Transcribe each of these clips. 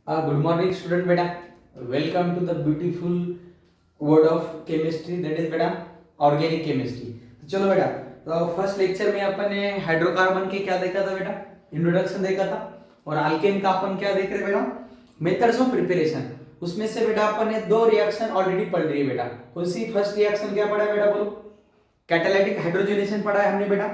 Good morning, student beta. Welcome to the beautiful world of chemistry, that is बेटा organic chemistry. तो चलो बेटा, तो फर्स्ट लेक्चर में अपन ने हाइड्रोकार्बन के क्या देखा था बेटा, इंट्रोडक्शन देखा था, और अल्केन का अपन क्या देख रहे बेटा, मेथड्स ऑफ प्रिपरेशन। उसमें से बेटा अपन ने दो रिएक्शन ऑलरेडी पढ़ रही है बेटा। कौन सी फर्स्ट रिएक्शन क्या पढ़ा है बेटा, बोलो? कैटालाइटिक हाइड्रोजनेशन पढ़ा है हमने बेटा।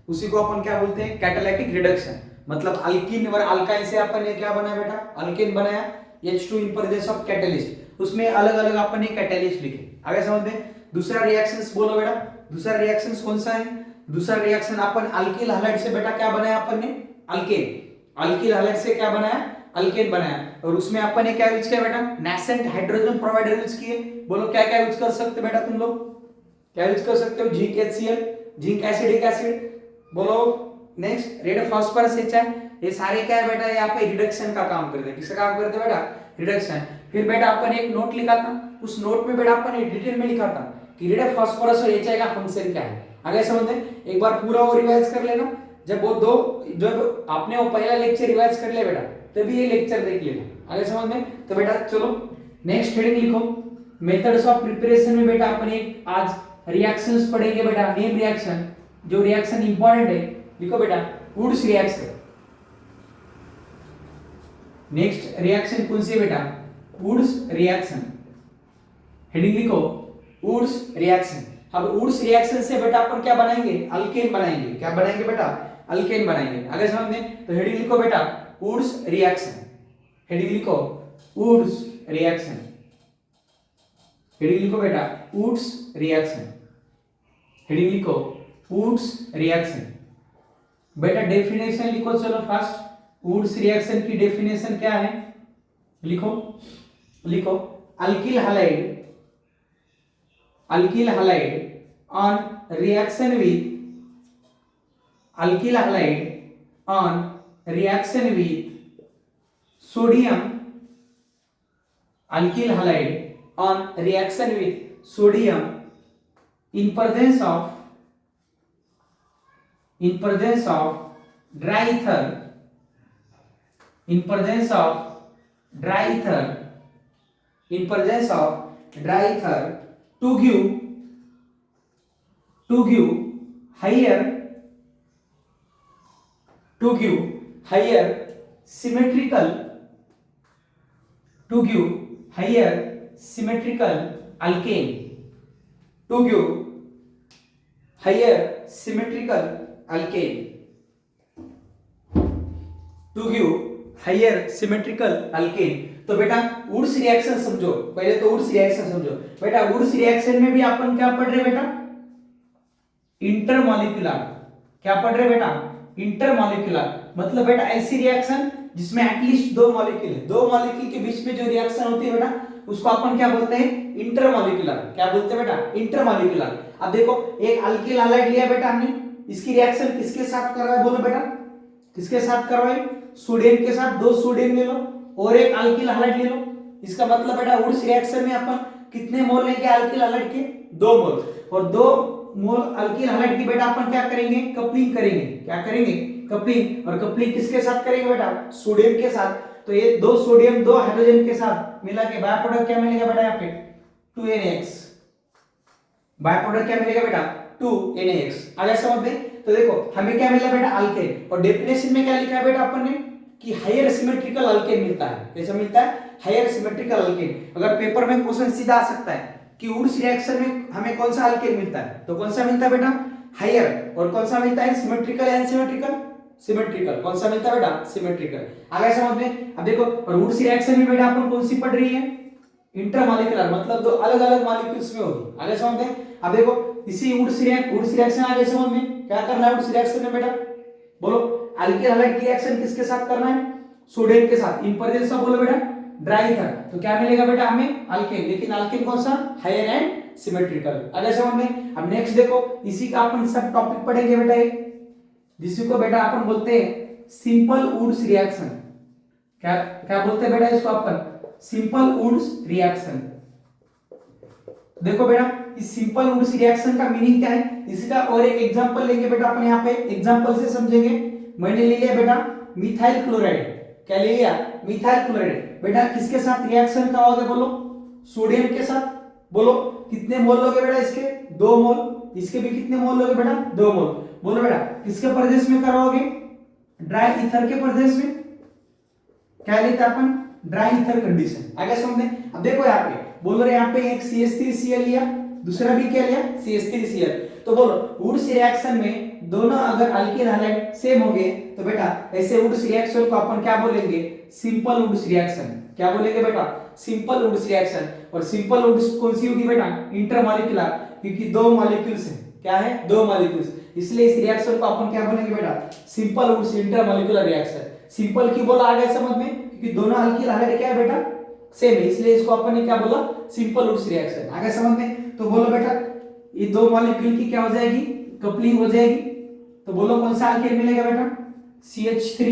उसी को अपन क्या बोलते हैं, कैटालाइटिक रिडक्शन। मतलब अल्कीन और अल्काइन से अपन ने क्या बनाया बेटा, अल्केन बनाया, H2 in presence of catalyst. उसमें अलग अलग अपन ने कैटलिस्ट लिखे, आगे समझ में। दूसरा रिएक्शंस बोलो बेटा, दूसरा रिएक्शंस कौन सा है? दूसरा रिएक्शन अपन अल्किल हैलाइड से बेटा क्या बनाया अपन ने, अल्केन। अल्किल हैलाइड से क्या बनाया, अल्केन बनाया। और उसमें अपन ने क्या यूज किया बेटा, नेसेंट हाइड्रोजन प्रोवाइडर यूज किए। बोलो क्या क्या यूज कर सकते बेटा तुम लोग, क्या यूज कर सकते हो? Zinc HCl, zinc acidic acid, बोलो। नेक्स्ट रेड फास्फोरस HI, ये सारे क्या है बेटा, यहाँ पे रिडक्शन का काम करते हैं। किसका काम करते हैं बेटा, रिडक्शन। फिर बेटा अपन ने एक नोट लिखा था, उस नोट में बेटा अपन ने डिटेल में लिखा था कि रेड फास्फोरस और HI का फंक्शन क्या है। आगे समझते हैं, एक बार पूरा वो रिवाइज कर लेना। जब वो दो, जब आपने वो पहला लेक्चर रिवाइज कर लिया बेटा, तभी ये लेक्चर देख लेना। आगे समझ में। तो बेटा चलो नेक्स्ट हेडिंग लिखो, मेथड्स ऑफ प्रिपरेशन में बेटा अपन एक आज रिएक्शंस पढ़ेंगे बेटा। नेम रिएक्शन, जो रिएक्शन इंपॉर्टेंट है लिखो बेटा, वुड्स रिएक्शन। नेक्स्ट रिएक्शन कौन सी है बेटा, वुड्स रिएक्शन। हेडिंग लिखो, वुड्स रिएक्शन। अब वुड्स रिएक्शन से बेटा अपन क्या बनाएंगे, अल्केन बनाएंगे। क्या बनाएंगे बेटा, अल्केन बनाएंगे। आगे समझ में। तो हेडिंग लिखो बेटा, वुड्स रिएक्शन। हेडिंग लिखो, वुड्स रिएक्शन। हेडिंग लिखो बेटा, वुड्स रिएक्शन। हेडिंग लिखो, वुड्स रिएक्शन। बेटा डेफिनेशन लिखो, चलो फास्ट। वुड्स रिएक्शन की डेफिनेशन क्या है, लिखो लिखो। Alkyl halide, alkyl halide on reaction with, alkyl halide on reaction with sodium, alkyl halide on reaction with sodium in presence of dry ether, in presence of dry ether, in presence of dry ether to give higher, to give higher symmetrical, to give higher symmetrical alkane, to give higher symmetrical alkane, to give higher symmetrical alkane। तो बेटा Wurtz reaction समझो, पहले तो Wurtz reaction समझो बेटा। Wurtz reaction में भी अपन क्या पढ़ रहे बेटा, इंटरमॉलिक्यूलर। क्या पढ़ रहे बेटा, इंटरमॉलिक्यूलर। मतलब बेटा ऐसी रिएक्शन जिसमें एटलीस्ट दो मॉलिक्यूल है, दो मॉलिक्यूल के बीच में जो रिएक्शन होती है बेटा, उसको अपन क्या बोलते हैं, इंटरमॉलिक्यूलर। क्या बोलते हैं बेटा, इंटरमॉलिक्यूलर। अब देखो एक अल्किल हैलाइड लिया बेटा हमने, इसकी रिएक्शन किसके साथ कर रहा है, बोलो बेटा किसके साथ कर रहा है, सोडियम के साथ। दो सोडियम ले लो और एक अल्किल हैलाइड ले लो। इसका मतलब बेटा वुड्स रिएक्शन में अपन कितने मोल लेंगे अल्किल हैलाइड के, 2 मोल। और 2 मोल अल्किल हैलाइड की बेटा अपन क्या करेंगे, कपलिंग करेंगे। क्या करेंगे, कपलिंग। और कपलिंग किसके साथ करेंगे बेटा, सोडियम के साथ। तो ये 2 सोडियम 2 हाइड्रोजन के साथ मिला के बाय प्रोडक्ट क्या मिलेगा बेटा, यहाँ पे 2NaX। बाय प्रोडक्ट क्या मिलेगा बेटा, 2NaX। आगे समझ में। तो देखो हमें क्या मिला बेटा, अल्केन। और डेफिनेशन में क्या लिखा है बेटा अपन ने, कि हायर सिमेट्रिकल अल्केन मिलता है। कैसा मिलता है, हायर सिमेट्रिकल अल्केन। अगर पेपर में क्वेश्चन सीधा आ सकता है कि वुड्स रिएक्शन में हमें कौन सा अल्केन मिलता है, तो कौन सा मिलता है बेटा, हायर। और कौन सा मिलता है, सिमेट्रिकल या अनसिमेट्रिकल, सिमेट्रिकल। कौन सा मिलता है बेटा, सिमेट्रिकल। आगे समझ में। अब देखो और वुड्स रिएक्शन में बेटा अपन कौन सी पढ़ रही है, इंटरमॉलिक्यूलर। मतलब दो अलग अलग मॉलिक्यूल्स में होगी। आगे समझ में। अब देखो इसी वुड्स रिएक्शन आगे समझ में क्या करना है, वुड्स रिएक्शन में बेटा बोलो, अल्किल हैलाइड की रिएक्शन किसके साथ करना है, सोडियम के साथ, इन प्रेजेंस ऑफ बोलो बेटा ड्राई ईथर। तो क्या मिलेगा बेटा हमें, अल्केन। लेकिन अल्केन कौन सा, हायर एंड सिमेट्रिकल। आगे समझ में। अब नेक्स्ट देखो, इसी का अपन सब टॉपिक पढ़ेंगे बेटा एक, जिसको बेटा अपन बोलते हैं सिंपल वुड्स रिएक्शन। क्या क्या बोलते हैं बेटा इसको अपन, सिंपल वुड्स रिएक्शन। देखो बेटा इस सिंपल वुड्स रिएक्शन का मीनिंग क्या है, इसका और एक एग्जांपल लेंगे बेटा अपन। यहाँ पे एग्जांपल से समझेंगे। मैंने ले लिया बेटा मिथाइल क्लोराइड। क्या ले लिया, मिथाइल क्लोराइड। बेटा किसके साथ रिएक्शन कराओगे बोलो, सोडियम के साथ। बोलो कितने मोल लोगे बेटा इसके, 2 मोल। इसके भी कितने मोल लोगे बेटा, 2 मोल। बोलो बेटा किसके प्रदेश में कराओगे, ड्राई ईथर के प्रदेश में। क्या लेते अपन, ड्राई ईथर कंडीशन। आगे समझे। अब देखो यहाँ पे बोल रहे यहाँ पे एक CH3Cl लिया, दूसरा भी क्या लिया, CH3Cl। तो बोलो वुड्स रिएक्शन में दोनों अगर अल्किल हैलाइड सेम हो गए तो बेटा ऐसे वुड्स रिएक्शन को अपन क्या बोलेंगे, सिंपल वुड्स रिएक्शन। क्या बोलेंगे बेटा, सिंपल वुड्स रिएक्शन। और सिंपल वुड्स कौन सी होगी बेटा, इंटरमॉलिक्यूलर, क्योंकि 2 मॉलिक्यूल्स हैं। क्या है, 2 मॉलिक्यूल्स, इसलिए इस रिएक्शन को अपन क्या बोलेंगे बेटा, simple Wurtz intermolecular reaction. Simple क्यों बोला आगे समझ में, क्योंकि दोनों अल्किल हैलाइड क्या है बेटा, सेम है, इसलिए इसको अपन ने क्या बोला, सिंपल वुड्स रिएक्शन। आगे समझ में। तो बोलो बेटा ये 2 मॉलिक्यूल की क्या हो जाएगी, कपलिंग हो जाएगी। तो बोलो कौन सा अल्केन मिलेगा बेटा, CH3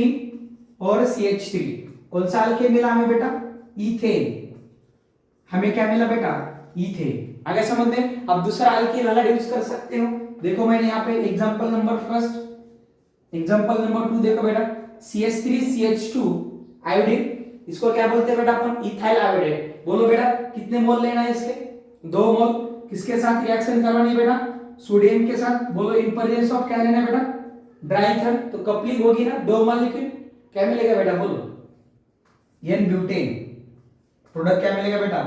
और CH3। कौन सा अल्केन मिला हमें बेटा, इथेन। हमें क्या मिला बेटा, इथेन। आगे समझ में। अब दूसरा अल्केन हैलाइड यूज कर सकते हो। देखो मैंने यहाँ पे example number first, example number 2 देखो बेटा, CH3CH2 आयोडीन, इसको क्या बोलते हैं बेटा अपन, इथाइल आयोडाइड। बोलो बेटा कितने मोल लेना है इसके, 2 मोल। किसके साथ रिएक्शन करवानी है बेटा, सोडियम के साथ। बोलो इन प्रेजेंस ऑफ क्या लेना है बेटा, ड्राई ईथर। तो कपलिंग होगी ना 2 मॉलिक्यूल, क्या मिलेगा बेटा, बोलो एन ब्यूटेन। प्रोडक्ट क्या मिलेगा बेटा,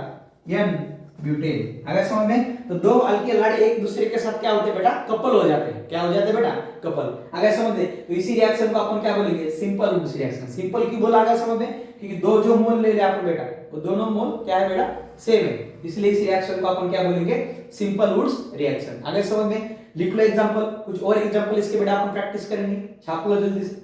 एन ब्यूटेन। अगर समझ में। तो 2 अल्किल हैलाइड एक दूसरे के साथ क्या होते हैं बेटा, कपल हो जाते हैं। क्या हो जाते हैं बेटा, कपल। अगर समझ में। तो इसी रिएक्शन को अपन क्या बोलेंगे, सिंपल वुड्स रिएक्शन। सिंपल क्यों बोला आगे समझ में, क्योंकि 2 जो मोल ले लिया अपन बेटा, वो दोनों मोल क्या है बेटा, सेम है, इसलिए इस रिएक्शन को अपन क्या बोलेंगे, सिंपल वुड्स रिएक्शन। आगे समझ में। लिख लो एग्जांपल, कुछ और एग्जांपल इसके बेटा अपन प्रैक्टिस करेंगे, छाप लो जल्दी से।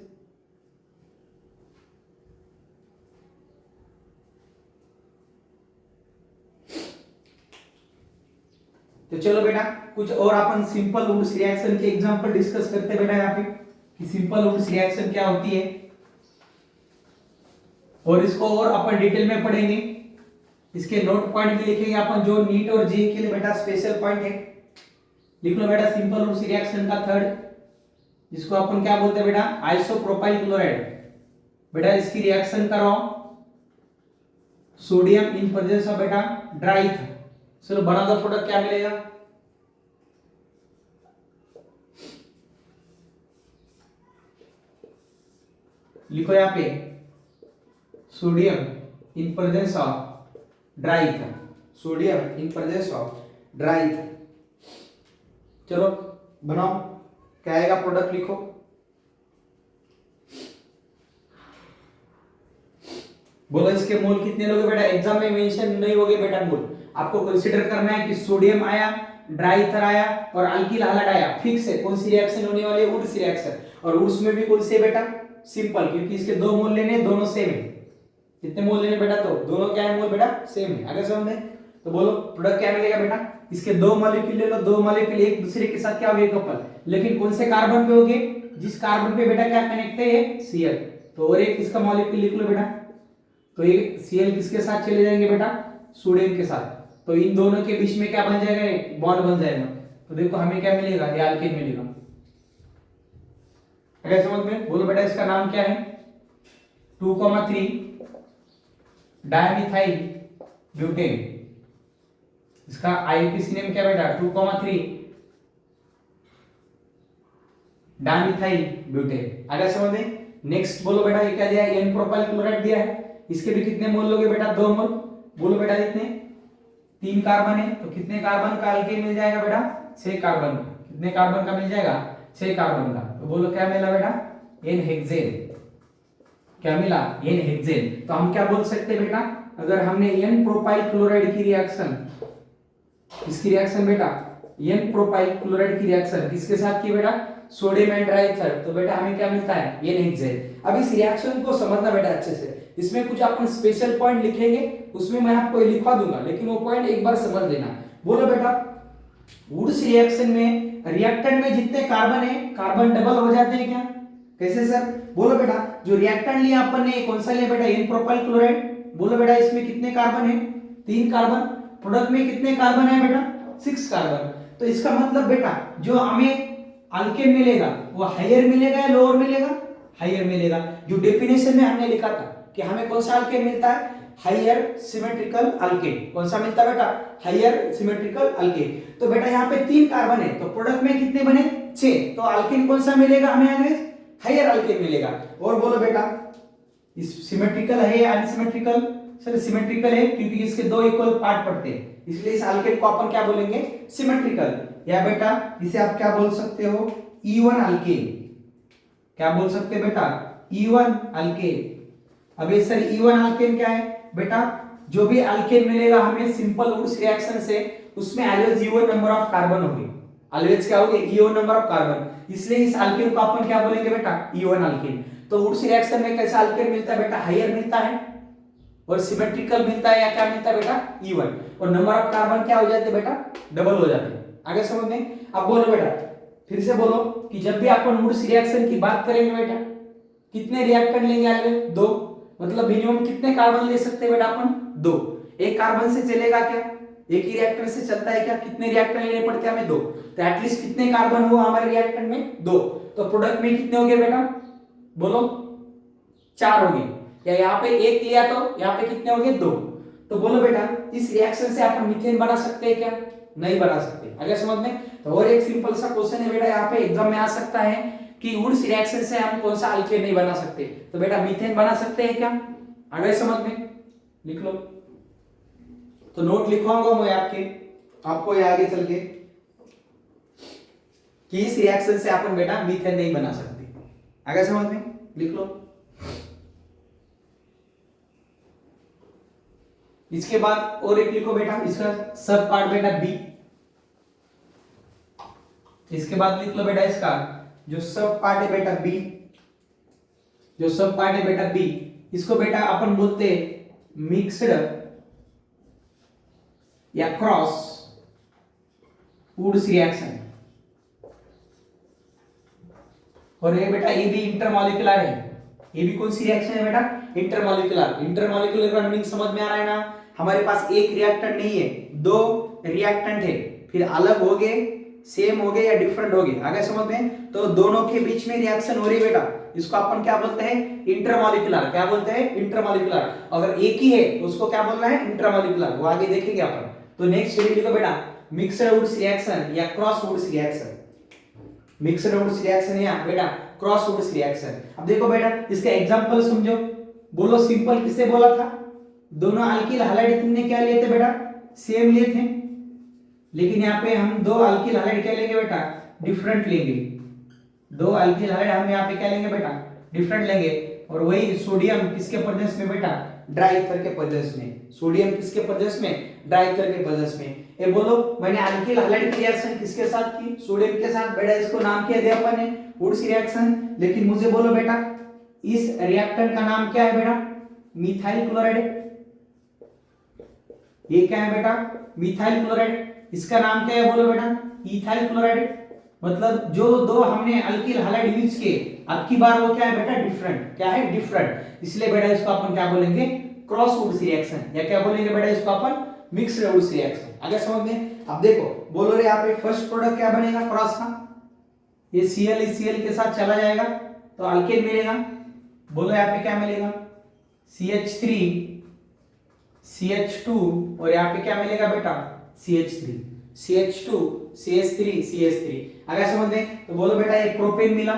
तो चलो बेटा कुछ और अपन सिंपल वुड्स रिएक्शन के एग्जांपल डिस्कस करते बेटा यहाँ पे, कि सिंपल वुड्स रिएक्शन क्या होती है, और इसको और अपन डिटेल में पढ़ेंगे। इसके नोट पॉइंट भी लिखेंगे अपन, जो नीट और जे के लिए बेटा स्पेशल पॉइंट है। लिख लो बेटा सिंपल वुड्स रिएक्शन का थर्ड, जिसको अपन क्या बोलते हैं बेटा, आइसोप्रोपाइल क्लोराइड। बेटा इसकी रिएक्शन कराओ, सोडियम इन प्रेजेंस ऑफ बेटा ड्राई ईथर। चलो बना दो प्रोडक्ट, क्या मिलेगा, लिखो यहाँ पे sodium in presence of dry ether, sodium in presence of dry ether. चलो बनाओ, क्या आएगा प्रोडक्ट लिखो। बोलो इसके मोल कितने लोगे बेटा, एग्जाम में मेंशन नहीं होगे बेटा मोल। आपको कंसीडर करना है कि सोडियम आया, ड्राई ईथर आया और अल्किल हैलाइड आया, फिक्स है। कौन सी रिएक्शन होने वाली है, वुड्स रिएक्शन। और वुड्स में भी कौन से बेटा, सिंपल, क्योंकि इसके 2 मोल लेने, दोनों सेम है। कितने मोल लेने बेटा, तो दोनों क्या है, मोल बेटा सेम है। आगे समझ में। तो बोलो प्रोडक्ट क्या मिलेगा बेटा, इसके 2 मॉलिक्यूल ले लो, 2 मॉलिक्यूल एक दूसरे के साथ क्या हो गए, कपल। लेकिन कौन से कार्बन पे हो गए, जिस कार्बन पे बेटा क्या कनेक्ट है, Cl। तो और एक इसका मॉलिक्यूल लिख लो बेटा, तो ये Cl किसके साथ चले जाएंगे बेटा, सोडियम के साथ। तो इन दोनों के बीच में क्या बन जाएगा, बॉन्ड बन जाएगा। तो देखो हमें क्या मिलेगा, ये अल्केन मिलेगा। अगर समझ में। बोलो बेटा इसका नाम क्या है, 2,3 डायमिथाइल ब्यूटेन। इसका आईपीसी नेम क्या बेटा, 2,3 डायमिथाइल ब्यूटेन। अगर समझ में। नेक्स्ट बोलो बेटा ये क्या दिया है, एन प्रोपाइल क्लोराइड दिया है। इसके भी कितने मोल लोगे बेटा, 2 मोल। बोलो बेटा कितने, 3 कार्बन है, तो कितने कार्बन का अल्केन मिल जाएगा बेटा, 6 कार्बन का। कितने कार्बन का मिल जाएगा, 6 कार्बन का। तो बोलो क्या मिला बेटा, एन हेक्सेन। क्या मिला, एन हेक्सेन। तो हम क्या बोल सकते हैं बेटा, अगर हमने एन प्रोपाइल क्लोराइड की रिएक्शन, इसकी रिएक्शन बेटा एन प्रोपाइल क्लोराइड की रिएक्शन किसके साथ की बेटा, सोडियम एंड ड्राई ईथर, तो बेटा हमें क्या मिलता है, एन हेक्सेन। अब इस रिएक्शन को समझना बेटा अच्छे से, इसमें कुछ अपन स्पेशल पॉइंट लिखेंगे, उसमें मैं आपको लिखवा दूंगा, लेकिन वो पॉइंट एक बार समझ लेना। बोलो बेटा वुड्स रिएक्शन में रिएक्टेंट में जितने कार्बन है, कार्बन डबल हो जाते हैं क्या, कैसे सर। बोलो बेटा जो रिएक्टेंट लिया अपन ने, कौन सा लिया बेटा, एन प्रोपाइल क्लोराइड। बोलो बेटा इसमें कितने कार्बन है, 3 कार्बन। प्रोडक्ट में कितने कार्बन है बेटा, 6 कार्बन। तो इसका मतलब बेटा जो हमें अल्केन मिलेगा वो हायर मिलेगा या लोअर मिलेगा, हायर मिलेगा। जो डेफिनेशन में हमने लिखा था कि हमें कौन सा अल्केन मिलता है, हायर सिमेट्रिकल अल्केन। कौन सा मिलता है बेटा, हायर सिमेट्रिकल अल्केन। तो बेटा यहाँ पे 3 कार्बन है तो प्रोडक्ट में कितने बने, 6। तो अल्केन कौन सा मिलेगा हमें, ऑलवेज हायर अल्केन मिलेगा। और बोलो बेटा इस सिमेट्रिकल है या अनसिमेट्रिकल, सर सिमेट्रिकल है क्योंकि इसके 2 इक्वल पार्ट पड़ते हैं, इसलिए इस अल्केन को अपन क्या बोलेंगे, सिमेट्रिकल। या बेटा इसे आप क्या बोल सकते हो, E1 अल्केन। क्या बोल सकते हैं बेटा, E1 अल्केन। अब ये सर E1 अल्केन क्या है बेटा, जो भी अल्केन मिलेगा हमें सिंपल वुड्स रिएक्शन से, उसमें always E1 number of carbon होंगे। ऑलवेज क्या होंगे, E1 नंबर ऑफ कार्बन, इसलिए इस अल्केन को अपन क्या बोलेंगे बेटा, E1 अल्केन। तो वुड्स रिएक्शन में कैसा अल्केन मिलता है बेटा, हायर मिलता है और सिमेट्रिकल मिलता है, या क्या मिलता है बेटा, E1। और नंबर ऑफ कार्बन क्या हो जाते हैं बेटा, डबल हो जाते हैं। आगे समझ में। अब बोलो बेटा, फिर से बोलो कि जब भी अपन वुड्स रिएक्शन की बात करेंगे बेटा, कितने रिएक्टेंट लेंगे ऑलवेज, 2। मतलब मिनिमम कितने कार्बन ले सकते हैं बेटा अपन, 2। एक कार्बन से चलेगा क्या, एक ही रिएक्टर से चलता है क्या, कितने रिएक्टर लेने पड़ते हैं हमें, 2। तो एटलीस्ट कितने कार्बन हुआ हमारे रिएक्टर में, 2। तो प्रोडक्ट में कितने हो गए बेटा, बोलो 4 हो गए। या यहाँ पे 1 लिया तो यहाँ पे कितने हो गए, 2। तो बोलो बेटा इस रिएक्शन से अपन मीथेन बना सकते हैं क्या, नहीं बना सकते। अगर समझ में। तो और एक सिंपल सा क्वेश्चन है बेटा, यहाँ पे एग्जाम में आ सकता है कि वुड्स रिएक्शन से हम कौन सा अल्केन नहीं बना सकते, तो बेटा मीथेन बना सकते हैं क्या, अगर समझ में, लिख लो। तो नोट लिखवाऊंगा मैं आपको ये आगे चल के कि इस रिएक्शन से अपन बेटा मीथेन नहीं बना सकते, अगर समझ में, लिख लो। इसके बाद और एक लिखो बेटा, इसका सब पार्ट बेटा बी। इसके बाद लिख लो बेटा इसका जो सब पार्ट है बेटा बी, जो सब पार्ट है बेटा बी, इसको बेटा अपन बोलते हैं मिक्स्ड या क्रॉस वुड्स रिएक्शन। और ये बेटा ये भी इंटरमॉलिक्यूलर है। ये भी कौन सी रिएक्शन है बेटा, इंटरमॉलिक्यूलर। इंटरमॉलिक्यूलर का मीनिंग समझ में आ रहा है ना, हमारे पास एक रिएक्टेंट नहीं है, 2 रिएक्टेंट है, फिर अलग हो गए, सेम हो गए या डिफरेंट हो गए, आगे समझ में। तो दोनों के बीच में रिएक्शन हो रही है बेटा, इसको अपन क्या बोलते हैं, इंटरमॉलिक्यूलर। क्या बोलते हैं, इंटरमॉलिक्यूलर। अगर एक ही है उसको क्या बोलना है, इंटरमॉलिक्यूलर, वो आगे देखेंगे अपन। तो नेक्स्ट हेडिंग लिखो बेटा मिक्स्ड वुड्स रिएक्शन या cross Wurtz reaction. Mixed Wurtz reaction या बेटा क्रॉस वुड्स रिएक्शन। अब देखो बेटा इसका एग्जांपल समझो, बोलो सिंपल किसे बोला था, दोनों अल्किल हैलाइड तुमने क्या लिए थे बेटा, सेम लिए थे, लेकिन यहाँ पे हम 2 अल्किल हैलाइड क्या लेंगे बेटा, डिफरेंट लेंगे। 2 अल्किल हैलाइड हम यहाँ पे क्या लेंगे बेटा, डिफरेंट लेंगे। और वही सोडियम किसके प्रेजेंस में बेटा, ड्राई ईथर के प्रेजेंस में। सोडियम किसके प्रेजेंस में, ड्राई ईथर के प्रेजेंस में। ये बोलो मैंने अल्किल हैलाइड की रिएक्शन किसके साथ की, सोडियम के साथ। बेटा इसको नाम क्या दिया अपन ने, वुड्स रिएक्शन। लेकिन मुझे बोलो बेटा इस रिएक्टेंट का नाम क्या है बेटा, मिथाइल क्लोराइड। ये क्या है बेटा, मिथाइल क्लोराइड। इसका नाम क्या है बोलो बेटा, इथाइल क्लोराइड। मतलब जो 2 हमने अल्किल हैलाइड यूज किए, अब की बार वो क्या है बेटा, डिफरेंट। क्या है, डिफरेंट। इसलिए बेटा इसको अपन क्या बोलेंगे, क्रॉस वुड्स रिएक्शन, या क्या बोलेंगे बेटा इसको अपन, मिक्स्ड वुड्स रिएक्शन। आगे समझ में। अब देखो बोलो रे यहाँ पे फर्स्ट प्रोडक्ट क्या बनेगा क्रॉस का, ये Cl इस Cl के साथ चला जाएगा तो अल्केन मिलेगा। बोलो यहाँ पे क्या मिलेगा, CH3 CH2 और यहाँ पे क्या मिलेगा बेटा, CH3 CH2 CH3 CH3। अगर समझ में तो बोलो बेटा ये प्रोपेन मिला।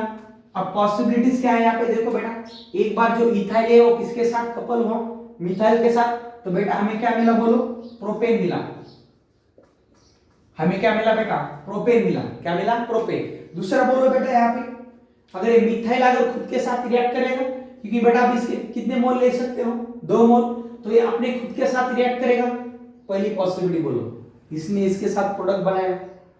अब पॉसिबिलिटीज क्या है यहाँ पे, देखो बेटा एक बार जो इथाइल है वो किसके साथ कपल हो, मिथाइल के साथ, तो बेटा हमें क्या मिला बोलो, प्रोपेन मिला। हमें क्या मिला बेटा, प्रोपेन मिला। क्या मिला, प्रोपेन। दूसरा बोलो बेटा यहाँ पे अगर ये मिथाइल अगर खुद के साथ रिएक्ट करेगा, क्योंकि बेटा आप इसके कितने मोल ले सकते हो, 2 मोल, तो ये अपने खुद के साथ रिएक्ट करेगा। पहली पॉसिबिलिटी बोलो, इसने इसके साथ प्रोडक्ट बनाया।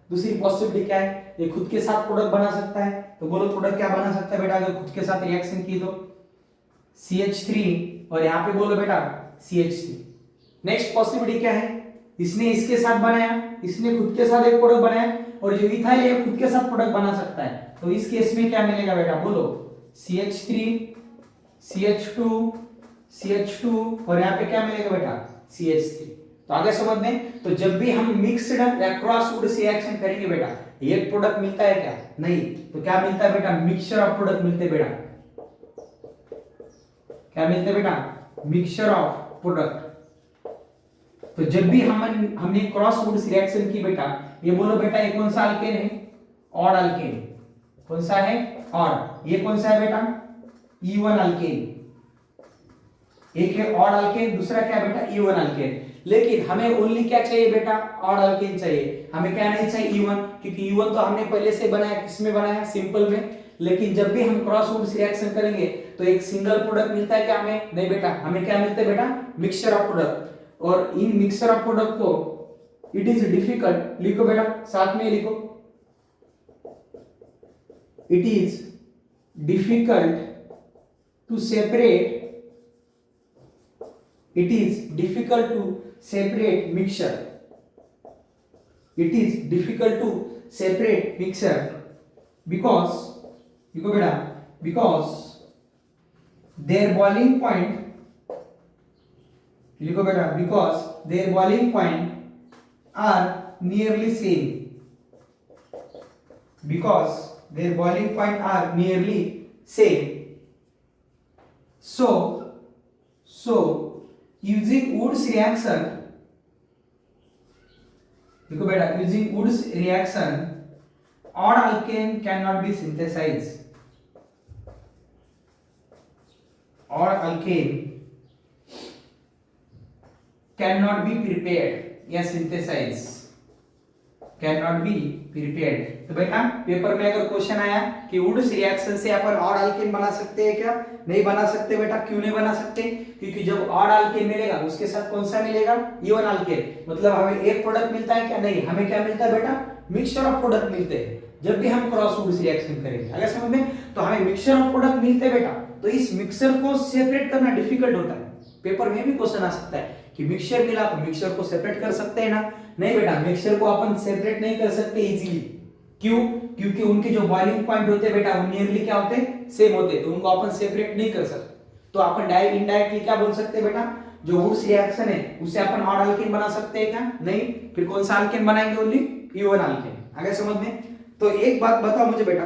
दूसरी पॉसिबिलिटी क्या है, ये खुद के साथ प्रोडक्ट बना सकता है। तो बोलो प्रोडक्ट क्या बना सकता है बेटा अगर खुद के साथ रिएक्शन की तो, CH3 और यहाँ पे बोलो बेटा CH3। नेक्स्ट पॉसिबिलिटी क्या है, इसने इसके साथ बनाया, इसने खुद के साथ एक प्रोडक्ट बनाया, और जो इथाइल है खुद के साथ प्रोडक्ट बना सकता है। तो इस केस में क्या मिलेगा बेटा बोलो, CH3 CH2 CH2 और यहाँ पे क्या मिलेगा बेटा, CH3। तो आगे समझ में। तो जब भी हम मिक्स्ड या क्रॉस वुड्स रिएक्शन करेंगे बेटा, एक प्रोडक्ट मिलता है क्या, नहीं, तो क्या मिलता है बेटा, मिक्सचर ऑफ प्रोडक्ट मिलते हैं बेटा। क्या मिलता है बेटा, मिक्सचर ऑफ प्रोडक्ट। तो जब भी हमने क्रॉस वुड्स रिएक्शन की बेटा, ये बोलो बेटा ये कौन सा अल्केन है, ऑड अल्केन। कौन सा है, ऑड। ये कौन सा है बेटा, E1 अल्केन। एक है ऑड अल्केन, दूसरा क्या है बेटा, E1 अल्केन। लेकिन हमें ओनली क्या चाहिए बेटा, ऑड अल्केन चाहिए, हमें क्या नहीं चाहिए E1, क्योंकि E1 तो हमने पहले से बनाया, किसमें बनाया, सिंपल में। लेकिन जब भी हम क्रॉस वुड्स रिएक्शन करेंगे तो एक सिंगल प्रोडक्ट मिलता है क्या हमें, नहीं बेटा, हमें क्या मिलता है बेटा, मिक्सचर ऑफ प्रोडक्ट। और इन मिक्सचर ऑफ प्रोडक्ट को इट इज डिफिकल्ट, लिखो बेटा साथ में लिखो, it is difficult to separate, it is difficult to separate mixture, it is difficult to separate mixture because, देखो बेटा, because their boiling point, लिखो बेटा, because their boiling point are nearly same, because their boiling point are nearly same, so using Wood's reaction, देखो बेटा, using Wood's reaction odd alkane cannot be synthesized, odd alkane cannot be prepared या synthesized, cannot be prepared। तो बेटा paper में अगर question आया कि Wurtz reaction से अपन ऑड अल्केन बना सकते हैं क्या, नहीं बना सकते बेटा। क्यों नहीं बना सकते, क्योंकि जब ऑड अल्केन मिलेगा उसके साथ कौन सा मिलेगा, E1 अल्केन। मतलब हमें एक प्रोडक्ट मिलता है क्या, नहीं, हमें क्या मिलता है बेटा, मिक्सचर ऑफ प्रोडक्ट मिलते हैं जब भी हम क्रॉस वुड्स रिएक्शन करेंगे। अगर समझ में, तो हमें मिक्सचर ऑफ प्रोडक्ट मिलते हैं बेटा, तो इस मिक्सचर को सेपरेट करना डिफिकल्ट होता है। पेपर में भी क्वेश्चन आ सकता है कि मिक्सचर मिला तो मिक्सचर को सेपरेट कर सकते हैं ना, नहीं बेटा, मिक्सचर को अपन सेपरेट नहीं कर सकते इजीली। क्यों, क्योंकि उनके जो बॉइलिंग पॉइंट होते हैं बेटा वो नियरली क्या होते हैं, सेम होते हैं, तो उनको अपन सेपरेट नहीं कर सकते। तो अपन डायरेक्ट इनडायरेक्टली क्या बोल सकते हैं बेटा, जो वुड्स रिएक्शन है उसे अपन ऑड अल्केन बना सकते हैं क्या, नहीं। फिर कौन सा अल्केन बनाएंगे, ओनली E1 अल्केन। आगे समझ में। तो एक बात बताओ मुझे बेटा,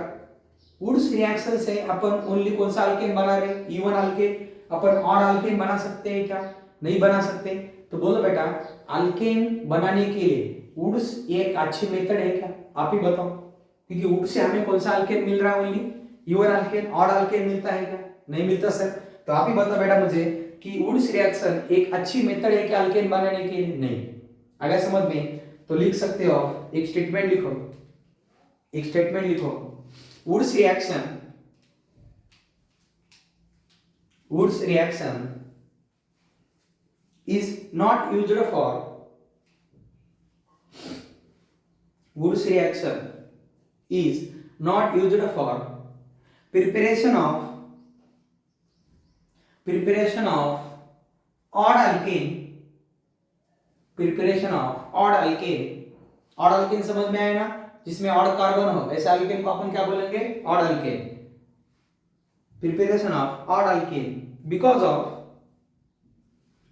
वुड्स रिएक्शन से अपन ओनली कौन सा अल्केन बना रहे, E1 अल्केन। अपन ऑड अल्केन बना सकते हैं क्या, नहीं बना सकते। तो बोलो बेटा, अल्केन बनाने के लिए वुड्स एक अच्छी मेथड है क्या, आप ही बताओ। क्योंकि वुड से हमें कौन सा अल्केन मिल रहा है, only E1 alkane. Odd alkane मिलता है क्या, नहीं मिलता सर। तो आप ही बताओ बेटा मुझे कि वुड्स रिएक्शन एक अच्छी मेथड है क्या अल्केन बनाने के लिए, नहीं। अगर समझ में, तो लिख सकते हो, एक स्टेटमेंट लिखो, एक स्टेटमेंट लिखो, Wurtz reaction is not used for, Woods reaction is not used for preparation of odd alkane, preparation of odd alkane। odd alkane समझ में आया ना, जिसमें odd कार्बन हो, ऐसे alkane को अपन क्या बोलेंगे, odd alkane। preparation of odd alkane because of,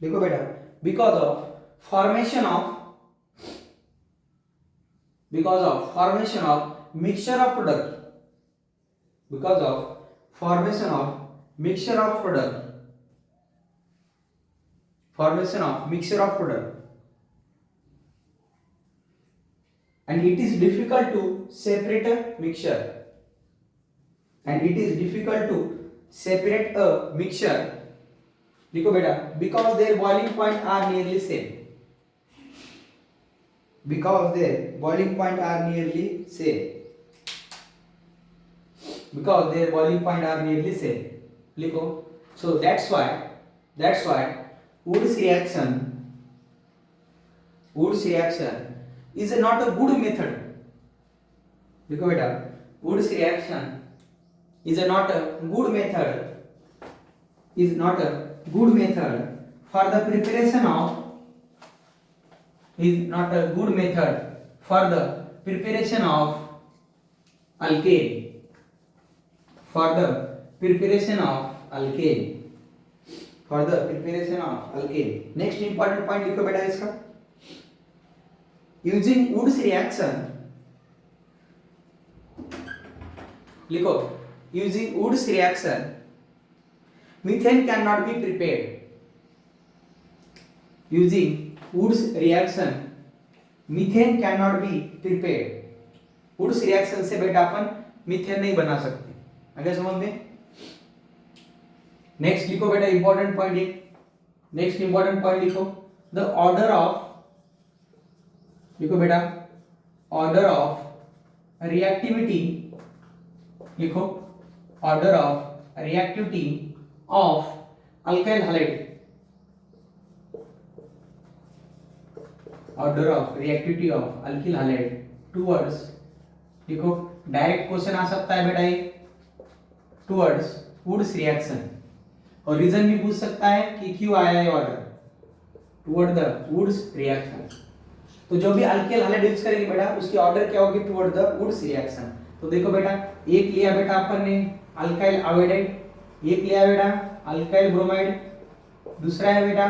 देखो बेटा, because of formation of mixture of product, because of formation of mixture of product, and it is difficult to separate a mixture, देखो बेटा, because their boiling point are nearly same, because their boiling point are nearly same, लिखो। so that's why Wood's reaction is not a good method, देखो बेटा, Wood's reaction is not a good method for the preparation of alkane, next important point लिखो बेटा इसका, using Wood's reaction, लिखो, using Wood's reaction methane can not be prepared using Wurtz reaction, methane can not be prepared, Wurtz reaction से बेटा अपन methane नहीं बना सकते। आगे समझ में। नेक्स्ट लिखो बेटा important point, next important point लिखो, द ऑर्डर ऑफ, लिखो बेटा ऑर्डर ऑफ रिएक्टिविटी, लिखो order of reactivity of alkyl halide, order of reactivity of alkyl halide towards, देखो डायरेक्ट क्वेश्चन आ सकता है बेटा ये, टुवर्ड्स वुड्स रिएक्शन, और रीजन भी पूछ सकता है कि क्यों आया है order toward the Wurtz reaction. तो जो भी अल्किल हैलाइड यूज करेंगे बेटा उसकी ऑर्डर क्या होगी, टुवर्ड द वुड्स रिएक्शन। तो देखो बेटा एक लिया बेटा अपन ने अल्काइल आयोडाइड, एक लिया बेटा अल्काइल ब्रोमाइड, दूसरा है बेटा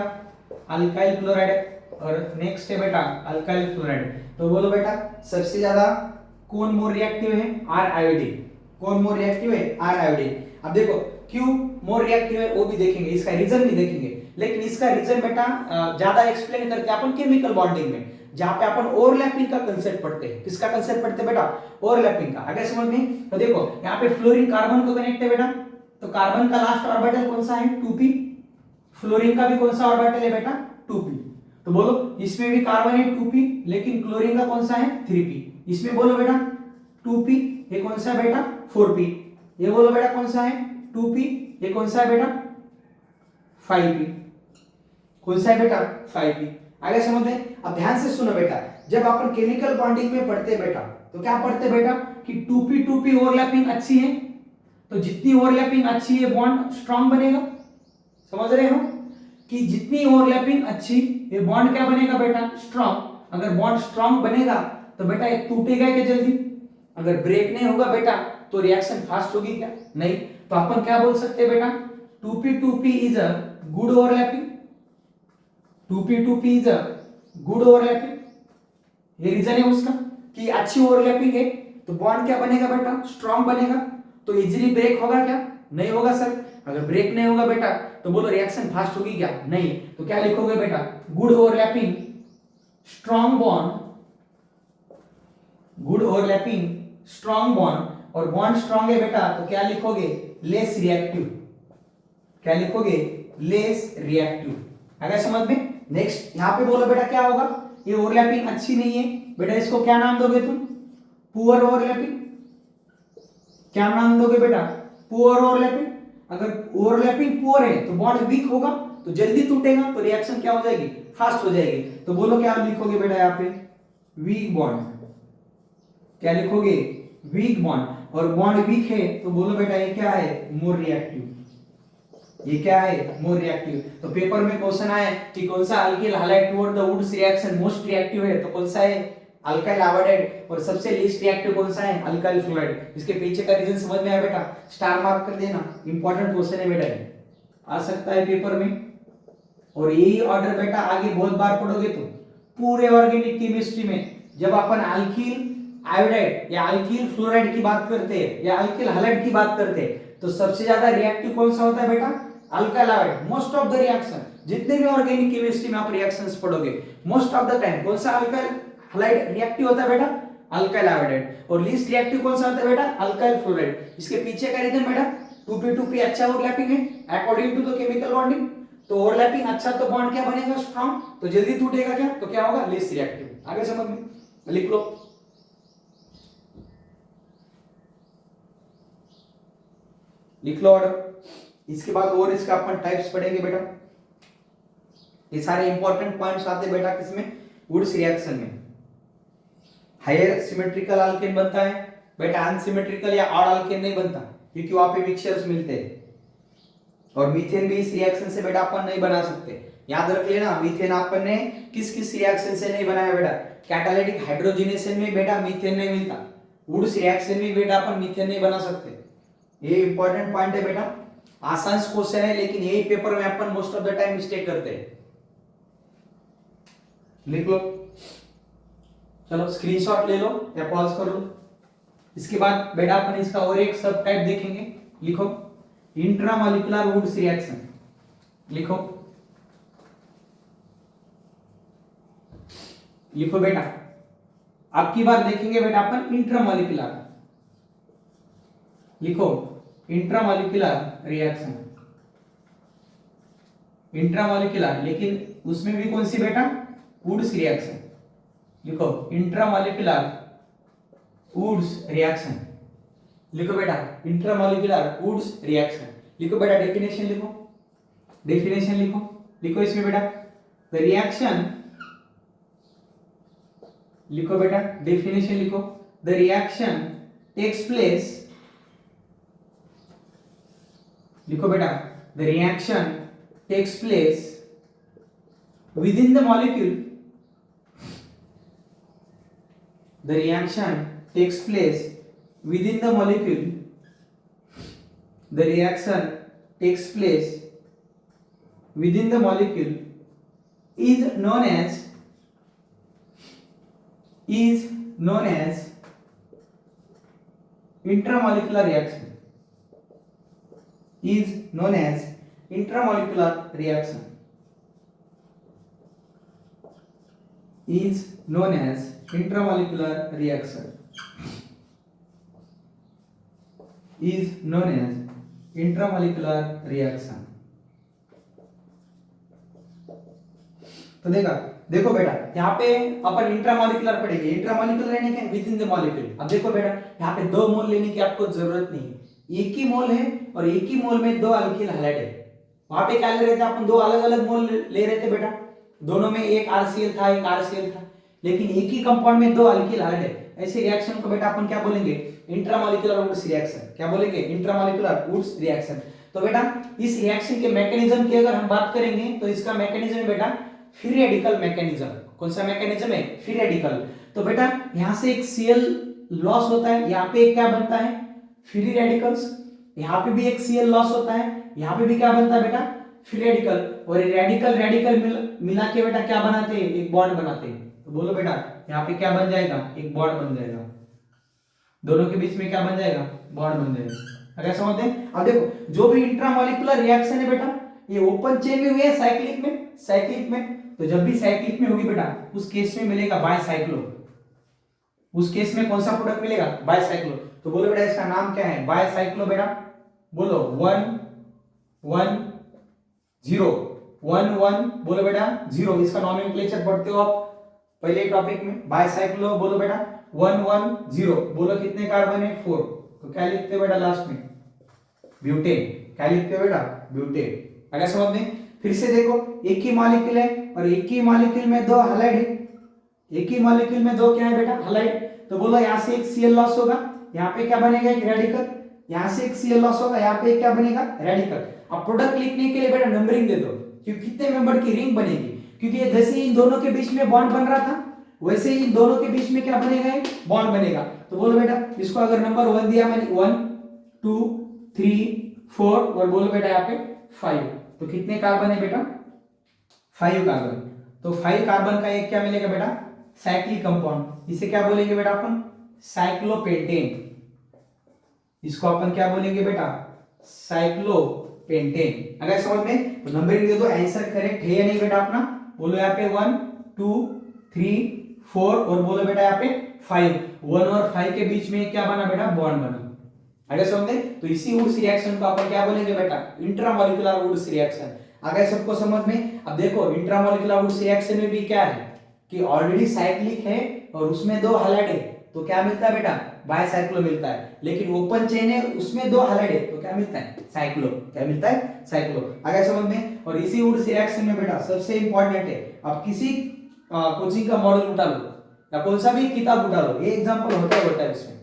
अल्काइल क्लोराइड, और नेक्स्ट है बेटा अल्काइल फ्लोराइड। तो बोलो बेटा सबसे ज्यादा कौन मोर रिएक्टिव है, आर आयोडीन। कौन मोर रिएक्टिव है, आर आयोडीन। अब देखो क्यों मोर रिएक्टिव है वो भी देखेंगे, इसका रीजन भी देखेंगे, लेकिन इसका रीजन बेटा ज्यादा एक्सप्लेन करते हैं अपन केमिकल बॉन्डिंग में, जहां पे अपन ओवरलैपिंग का कांसेप्ट पढ़ते हैं। किसका कांसेप्ट पढ़ते हैं बेटा, ओवरलैपिंग का। आगे समझ में। तो देखो यहाँ पे फ्लोरीन कार्बन को कनेक्ट है बेटा, तो कार्बन का लास्ट ऑर्बिटल कौन सा है, 2p, फ्लोरीन का भी कौन सा ऑर्बिटल है बेटा, 2p। तो बोलो इसमें भी कार्बन है 2p, लेकिन क्लोरीन का कौन सा है 3p। इसमें बोलो बेटा 2p, ये कौन सा है बेटा 4p, ये बोलो बेटा कौन सा है 2p, ये कौन सा है बेटा 5p, कौन सा है बेटा 5p। आगे समझते हैं। अब ध्यान से सुनो बेटा, जब अपन केमिकल बॉन्डिंग में पढ़ते बेटा तो क्या पढ़ते बेटा कि 2p ओवरलैपिंग अच्छी है, तो जितनी ओवरलैपिंग अच्छी है बॉन्ड स्ट्रांग बनेगा। समझ रहे हो कि जितनी ओवरलैपिंग अच्छी ये बॉन्ड क्या बनेगा बेटा, स्ट्रांग। अगर बॉन्ड स्ट्रांग बनेगा तो बेटा ये टूटेगा क्या जल्दी, अगर ब्रेक नहीं होगा बेटा तो रिएक्शन फास्ट होगी क्या, नहीं। तो अपन क्या बोल सकते हैं बेटा 2p is a good overlapping, 2p is a good overlapping. ये रीजन है उसका कि अच्छी ओवरलैपिंग है तो बॉन्ड क्या बनेगा बेटा, स्ट्रांग बनेगा। तो इजीली ब्रेक होगा क्या, नहीं होगा सर। अगर ब्रेक नहीं होगा बेटा तो बोलो रिएक्शन फास्ट होगी क्या, नहीं। तो क्या लिखोगे बेटा, good overlapping strong bond, good overlapping strong bond, और बॉन्ड स्ट्रांग है बेटा तो क्या लिखोगे, लेस रिएक्टिव। क्या लिखोगे, लेस रिएक्टिव। अगर समझ में। नेक्स्ट यहां पे बोलो बेटा क्या होगा, ये ओवरलैपिंग अच्छी नहीं है बेटा, इसको क्या नाम दोगे तुम, पुअर ओवरलैपिंग। क्या नाम दोगे बेटा, पुअर ओवरलैपिंग। अगर ओवरलैपिंग पुअर है तो बॉन्ड वीक होगा तो जल्दी टूटेगा, तो रिएक्शन क्या हो जाएगी, फास्ट हो जाएगी। तो बोलो क्या लिखोगे बेटा यहाँ पे, वीक बॉन्ड। क्या लिखोगे, वीक बॉन्ड। और बॉन्ड वीक है तो बोलो बेटा ये क्या है, मोर रिएक्टिव। ये क्या है, मोर रिएक्टिव। तो पेपर में क्वेश्चन आया कि कौन सा alkyl halide toward the Wurtz reaction most reactive है, तो कौन सा है, अल्काइल आयोडाइड। और सबसे लीस्ट रिएक्टिव कौन सा है, अल्काइल फ्लोराइड। इसके पीछे का रीजन समझ में आया बेटा, स्टार मार्क कर देना, इंपॉर्टेंट क्वेश्चन है बेटा, आ सकता है पेपर में। और यही ऑर्डर बेटा आगे बहुत बार पढ़ोगे तो पूरे ऑर्गेनिक केमिस्ट्री में जब अपन अल्किल आयोडाइड या अल्किल फ्लोराइड की बात करते हैं या अल्किल हैलाइड की बात करते हैं तो सबसे ज्यादा रिएक्टिव कौन सा होता है बेटा, alkyl iodide. Most of the reaction, जितने भी ऑर्गेनिक केमिस्ट्री में आप रिएक्शंस पढ़ोगे मोस्ट ऑफ द टाइम कौन सा अल्काइल हैलाइड रिएक्टिव होता है बेटा, अल्काइल आयोडाइड। और लीस्ट रिएक्टिव कौन सा होता है बेटा, अल्काइल फ्लोराइड। इसके पीछे का रीजन बेटा 2p अच्छा ओवरलैपिंग है according to the chemical bonding. तो ओवरलैपिंग अच्छा तो बॉन्ड क्या बनेगा, स्ट्रांग, तो जल्दी टूटेगा क्या, तो क्या होगा, लेस रिएक्टिव। आगे समझ में, लिख लो। लिख लो ऑर्डर। इसके बाद और इसका अपन टाइप्स पढ़ेंगे बेटा। ये सारे इंपॉर्टेंट पॉइंट्स आते बेटा किसमें, वुड्स रिएक्शन में। हायर सिमेट्रिकल अल्केन बनता है बेटा, अनसिमेट्रिकल या ऑड अल्केन नहीं बनता क्योंकि वहां पे मिक्सचर्स मिलते हैं। और मीथेन भी इस रिएक्शन से बेटा अपन नहीं बना सकते, याद रख लेना। मीथेन अपन ने किस किस रिएक्शन से नहीं बनाया बेटा, कैटालिटिक हाइड्रोजनेशन में बेटा मीथेन नहीं मिलता, वुड्स रिएक्शन में बेटा अपन मीथेन नहीं बना सकते। ये इंपॉर्टेंट पॉइंट है बेटा, आसान क्वेश्चन है लेकिन यही पेपर में अपन most of the time mistake करते हैं। लिख लो, चलो स्क्रीनशॉट ले लो या पॉज कर लो। इसके बाद बेटा अपन इसका और एक सब टाइप देखेंगे। लिखो, इंट्रामॉलिक्यूलर वुड्स रिएक्शन लिखो, लिखो बेटा। अब की बार देखेंगे बेटा अपन इंट्रामॉलिक्यूलर, लिखो इंट्रामॉलिक्यूलर रिएक्शन, इंट्रामॉलिक्यूलर, लेकिन उसमें भी कौन सी बेटा, वुड्स रिएक्शन। लिखो इंट्रामॉलिक्यूलर वुड्स रिएक्शन, लिखो बेटा इंट्रामॉलिक्यूलर वुड्स रिएक्शन। लिखो बेटा डेफिनेशन लिखो, डेफिनेशन लिखो, लिखो इसमें बेटा द रिएक्शन, लिखो बेटा डेफिनेशन लिखो, द रिएक्शन टेक्स प्लेस, लिखो बेटा the reaction takes place within the molecule, the reaction takes place within the molecule, the reaction takes place within the molecule is known as intramolecular reaction, is known as intramolecular reaction, is known as intramolecular reaction, is known as intramolecular reaction। तो देखो बेटा यहाँ पे अपन intramolecular पढ़ेंगे, intramolecular यानी क्या, with in the molecule. अब देखो बेटा यहाँ पे 2 मोल लेने की आपको जरूरत नहीं है, एक ही मोल है और एक ही मोल में 2 अल्किल हैलाइड है। वहां पे क्या ले रहे थे अपन, 2 अलग अलग मोल ले रहे थे बेटा, दोनों में एक RCl था, एक RCl था, लेकिन एक ही कंपाउंड में 2 अल्किल हैलाइड है। ऐसे रिएक्शन को बेटा अपन क्या बोलेंगे, इंट्रामॉलिक्यूलर वुड्स रिएक्शन। क्या बोलेंगे, इंट्रामॉलिक्यूलर वुड्स रिएक्शन। तो बेटा इस रिएक्शन के मैकेनिज्म की अगर हम बात करेंगे तो इसका मैकेनिज्म है बेटा फ्री रेडिकल मैकेनिज्म। कौन सा मैकेनिज्म है, फ्री रेडिकल। तो बेटा यहां से एक Cl लॉस होता है, यहाँ पे क्या बनता है, फ्री रेडिकल्स, यहाँ पे भी एक Cl लॉस होता है, यहाँ पे भी क्या बनता है बेटा, फ्री रेडिकल, और रेडिकल रेडिकल मिला के बेटा क्या बनाते हैं, एक बॉन्ड बनाते हैं। तो बोलो बेटा यहाँ पे क्या बन जाएगा, एक बॉन्ड बन जाएगा, दोनों के बीच में क्या बन जाएगा, बॉन्ड बन जाएगा। अगर समझते हैं, अब देखो जो भी इंट्रामॉलिक्यूलर रिएक्शन है बेटा ये ओपन चेन में हुई है, साइक्लिक में, साइक्लिक में। तो जब भी साइक्लिक में होगी बेटा उस केस में मिलेगा बायसाइक्लो, उस केस में कौन सा प्रोडक्ट मिलेगा, बायसाइक्लो। तो बोलो बेटा इसका नाम क्या है, बायसाइक्लो। बेटा बोलो 1 1 0 1 1, बोलो बेटा 0, इसका नॉमेनक्लेचर पढ़ते हो आप पहले टॉपिक में। बायसाइक्लो बोलो बेटा 1 1 0, बोलो कितने कार्बन है, 4। तो क्या लिखते हो बेटा लास्ट में, ब्यूटेन। क्या लिखते हो बेटा, ब्यूटेन। अगर समझ में, फिर से देखो एक ही मॉलिक्यूल है और एक ही मॉलिक्यूल में 2 हैलाइड है, एक ही मॉलिक्यूल में 2 क्या है बेटा, हैलाइड। तो बोलो यहाँ से एक Cl लॉस होगा, यहाँ पे क्या बनेगा, एक रेडिकल, यहाँ से एक Cl लॉस होगा, यहाँ पे क्या बनेगा, रेडिकल। अब प्रोडक्ट लिखने के लिए बेटा नंबरिंग दे दो कि कितने मेंबर की रिंग बनेगी, क्योंकि ये जैसे इन दोनों के बीच में बॉन्ड बन रहा था वैसे ही इन दोनों के बीच में क्या बनेगा, एक बॉन्ड बनेगा। तो बोलो बेटा इसको अगर नंबर 1 दिया मैंने 1 2 3 4 और बोलो बेटा यहाँ पे 5, तो कितने कार्बन है बेटा, 5 कार्बन। तो 5 कार्बन का एक क्या मिलेगा बेटा, साइक्लिक कंपाउंड। इसे क्या बोलेंगे बेटा अपन, साइक्लोपेंटेन। इसको अपन क्या बोलेंगे बेटा, साइक्लोपेंटेन। अगर समझ में तो नंबरिंग दे दो, आंसर करेक्ट है या नहीं बेटा अपना। बोलो यहाँ पे 1 2 3 4 और बोलो बेटा यहाँ पे 5। 1 और 5 के बीच में क्या बना बेटा, बॉन्ड बना। अगर समझे तो इसी वुड्स रिएक्शन को अपन क्या बोलेंगे बेटा, इंट्रामॉलिक्यूलर वुड्स रिएक्शन। अगर सबको समझ में, अब देखो इंट्रामॉलिक्यूलर वुड्स रिएक्शन में भी क्या है कि ऑलरेडी साइक्लिक है और उसमें 2 हैलाइड है, तो क्या मिलता है बेटा, बायसाइक्लो मिलता है। लेकिन ओपन चेन है उसमें 2 हैलाइड है, तो क्या मिलता है, साइक्लो। क्या मिलता है, साइक्लो। अगर समझ में, और इसी वुड्स रिएक्शन में बेटा सबसे इंपॉर्टेंट है, अब किसी कोचिंग का मॉडल उठा लो या कौन सा भी किताब उठा लो, ये एग्जांपल होता है इसमें।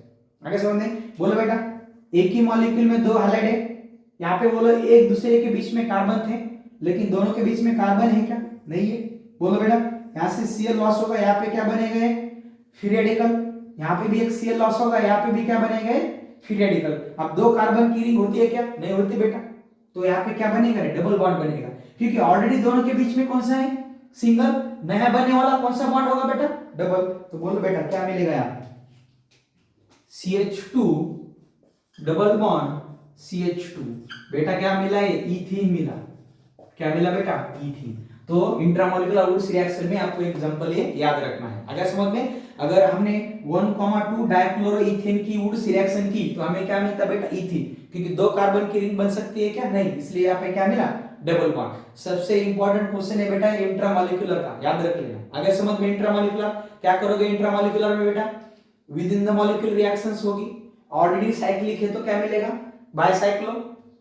आगे समझ में, बोलो बेटा एक ही मॉलिक्यूल में 2 हैलाइड है, यहाँ पे बोलो एक दूसरे के बीच में कार्बन थे, लेकिन दोनों के बीच में कार्बन है क्या, नहीं है। बोलो बेटा यहाँ से Cl लॉस होगा, यहाँ पे क्या बनेगा, फ्री रेडिकल। यहाँ पे भी एक Cl लॉस होगा, यहाँ पे भी क्या बनेगा, फ्री रेडिकल। अब 2 कार्बन की रिंग होती है क्या, नहीं होती बेटा। तो यहाँ पे क्या बनेगा, डबल बॉन्ड बनेगा, क्योंकि ऑलरेडी दोनों के बीच में कौन सा है, सिंगल। नया बनने वाला कौन सा बॉन्ड होगा बेटा, डबल। तो बोलो बेटा क्या मिलेगा यहाँ पे, CH2 डबल बॉन्ड CH2। बेटा क्या मिला है, इथीन मिला। क्या मिला बेटा, इथीन। तो इंट्रामोलिकुलर वुड्स रिएक्शन में आपको एग्जांपल ये याद रखना है। अगर समझ में, अगर हमने 1,2 डाइक्लोरोइथेन की वुड्स रिएक्शन की तो हमें क्या मिलता बेटा, इथीन, क्योंकि 2 कार्बन की रिंग बन सकती है क्या, नहीं, इसलिए यहाँ पे क्या मिला, डबल बॉन्ड। सबसे इंपॉर्टेंट क्वेश्चन है बेटा इंट्रामोलिकुलर का, याद रख लेना। अगर समझ में इंट्रामोलिकुलर क्या करोगे, इंट्रामोलिकुलर में बेटा with in the molecule reactions होगी। ऑर्डिनरी साइक्लिक है तो क्या मिलेगा, बायसाइक्लो,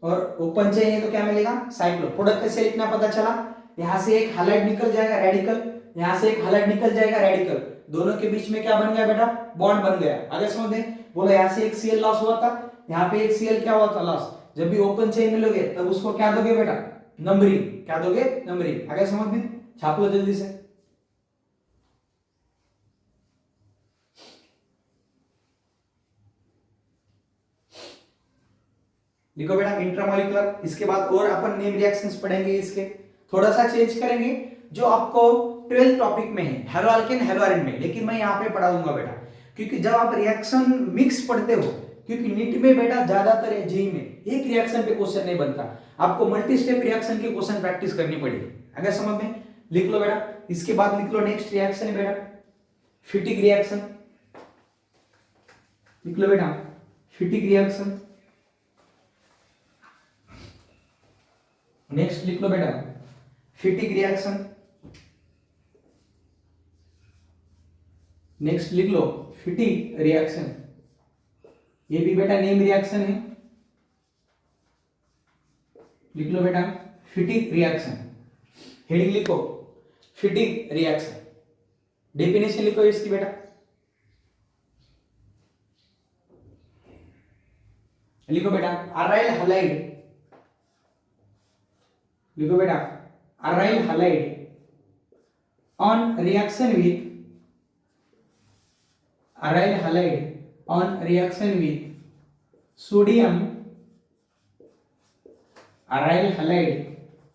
और ओपन चेन है तो क्या मिलेगा, साइक्लो। प्रोडक्ट कैसे लिखना पता चला, यहां से एक हाइलाइट निकल जाएगा रेडिकल, यहां से एक हाइलाइट निकल जाएगा रेडिकल, दोनों के बीच में क्या बन गया बेटा, बॉन्ड बन गया। अगर समझ में, बोलो यहां से एक Cl लॉस हुआ था, यहाँ पे एक Cl क्या हुआ था, लॉस। जब भी ओपन चेन मिलोगे तब उसको क्या दोगे बेटा, नंबरिंग, क्या दोगे, नंबरिंग। अगर समझ में, छाप लो जल्दी से। लिखो बेटा इंट्रामोलिकुलर। इसके बाद और अपन नेम रिएक्शंस पढ़ेंगे, इसके थोड़ा सा चेंज करेंगे जो आपको 12th टॉपिक में है, हेलोअल्केन हेलोअरिन में, लेकिन मैं यहाँ पे पढ़ा दूंगा बेटा, क्योंकि जब आप रिएक्शन मिक्स पढ़ते हो, क्योंकि नीट में बेटा ज्यादातर है, जेई में एक रिएक्शन पे क्वेश्चन नहीं बनता, आपको मल्टी स्टेप रिएक्शन के क्वेश्चन प्रैक्टिस करनी पड़ेगी। अगर समझ में, लिख लो बेटा। इसके बाद लिख लो नेक्स्ट रिएक्शन है बेटा फिटिक रिएक्शन। लिख लो बेटा फिटिक रिएक्शन। नेक्स्ट लिख लो बेटा फिटिक रिएक्शन। नेक्स्ट लिख लो फिटिक रिएक्शन, ये भी बेटा नेम रिएक्शन है। लिख लो बेटा फिटिक रिएक्शन, हेडिंग लिखो फिटिक रिएक्शन, डेफिनेशन लिखो इसकी बेटा। लिखो बेटा अराइल हैलाइड, लिखो बेटा aryl halide on reaction with, aryl halide on reaction with sodium, aryl halide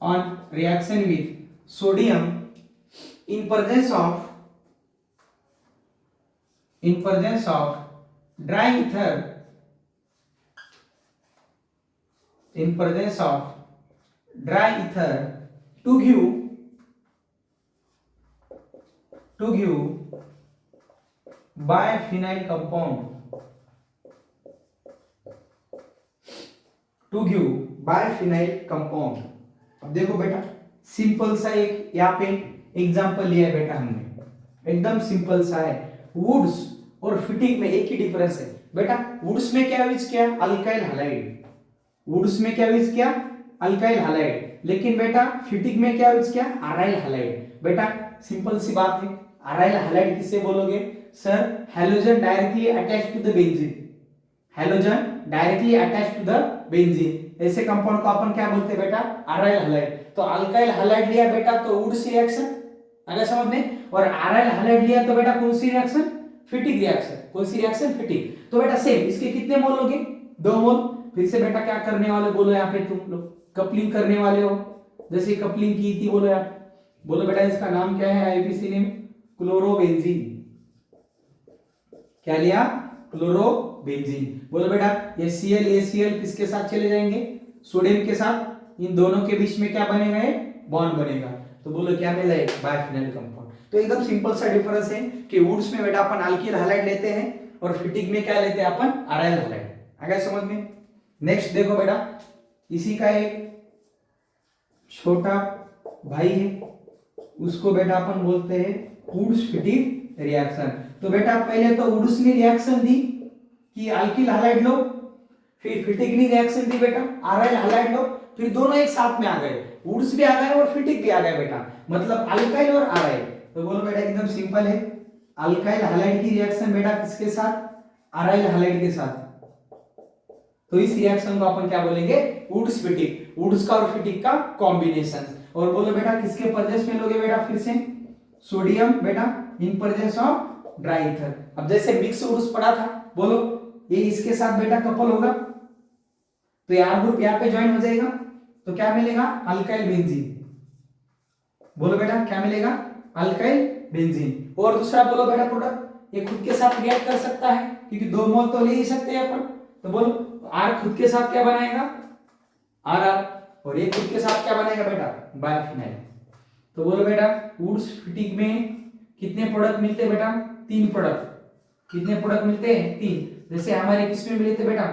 on reaction with sodium in presence of dry ether, in presence of dry ether to give biophenyl compound, to give biphenyl compound. अब देखो बेटा simple सा एक यहाँ पे example लिया है बेटा हमने, एकदम सिंपल सा है। वुड्स और फिटिक में एक ही डिफरेंस है बेटा, वुड्स में क्या यूज किया, अल्काइल हैलाइड, वुड्स में क्या यूज किया, अल्काइल हैलाइड, लेकिन बेटा फिटिक में क्या यूज किया, अराइल हैलाइड। बेटा सिंपल सी बात है, अराइल हैलाइड किससे बोलोगे sir, halogen directly attached to the benzene, halogen directly attached to the benzene, ऐसे कंपाउंड को अपन क्या बोलते हैं बेटा, अराइल हैलाइड। तो अल्काइल हैलाइड लिया बेटा तो वुड्स रिएक्शन, अगर समझ में, और अराइल हैलाइड लिया तो बेटा कौन सी रिएक्शन, फिटिक रिएक्शन। कौन सी रिएक्शन, फिटिक। तो बेटा सेम, इसके कितने मोल लोगे, 2 मोल। फिर से बेटा क्या करने वाले बोलो, यहाँ पे तुम लोग कपलिंग करने वाले हो, जैसे कपलिंग की थी बोलो यार, बोलो बेटा इसका नाम क्या है, आईपीसी नेम क्लोरोबेंजीन। क्या लिया, क्लोरोबेंजीन। बोलो बेटा ये Cl ACl किसके साथ चले जाएंगे, सोडियम के साथ, इन दोनों के बीच में क्या बनेगा, बॉन्ड बनेगा। तो बोलो क्या मिला है, बायफिनाइल कंपाउंड। तो एकदम सिंपल सा डिफरेंस है कि वुड्स में बेटा अपन अल्किल हैलाइड लेते हैं और फिटिक में क्या लेते हैं अपन, अराइल हैलाइड। अगर समझ में। नेक्स्ट देखो बेटा, इसी का एक छोटा भाई है, उसको बेटा अपन बोलते हैं वुड्स फिटिक रिएक्शन। तो बेटा पहले तो वुड्स ने रिएक्शन दी कि अल्किल हैलाइड लो, फिर फिटिक ने रिएक्शन दी बेटा अराइल हैलाइड लो, फिर दोनों एक साथ में आ गए, वुड्स भी आ गए और फिटिक भी आ गए बेटा, मतलब अल्काइल और अराइल। तो बोलो बेटा एकदम सिंपल है, अल्काइल हैलाइड की रिएक्शन बेटा किसके साथ, अराइल हैलाइड के साथ। तो इस रिएक्शन को अपन क्या बोलेंगे, वुड्स फिटिक, वुड्स का और फिटिक का कॉम्बिनेशन। और बोलो बेटा किसके प्रेजेंस में लोगे बेटा, फिर से सोडियम बेटा in presence of dry ether. अब जैसे मिक्स वुड्स पढ़ा था, बोलो ये इसके साथ बेटा कपल होगा तो यार ग्रुप यहाँ पे ज्वाइन हो जाएगा, तो क्या मिलेगा, अल्काइल बेंजीन। बोलो बेटा क्या मिलेगा, अल्काइल बेंजीन। और दूसरा बोलो बेटा प्रोडक्ट, ये खुद के साथ रिएक्ट कर सकता है क्योंकि 2 मोल तो ले ही सकते हैं अपन, तो बोलो तो आर खुद के साथ क्या बनाएगा, आर आर, और ये खुद के साथ क्या बनेगा बेटा, बायोफिनाइल। तो बोलो बेटा वुड्स फिटिक में कितने प्रोडक्ट मिलते हैं बेटा, 3 प्रोडक्ट। कितने प्रोडक्ट मिलते हैं, 3। जैसे हमारे किस में मिले थे बेटा,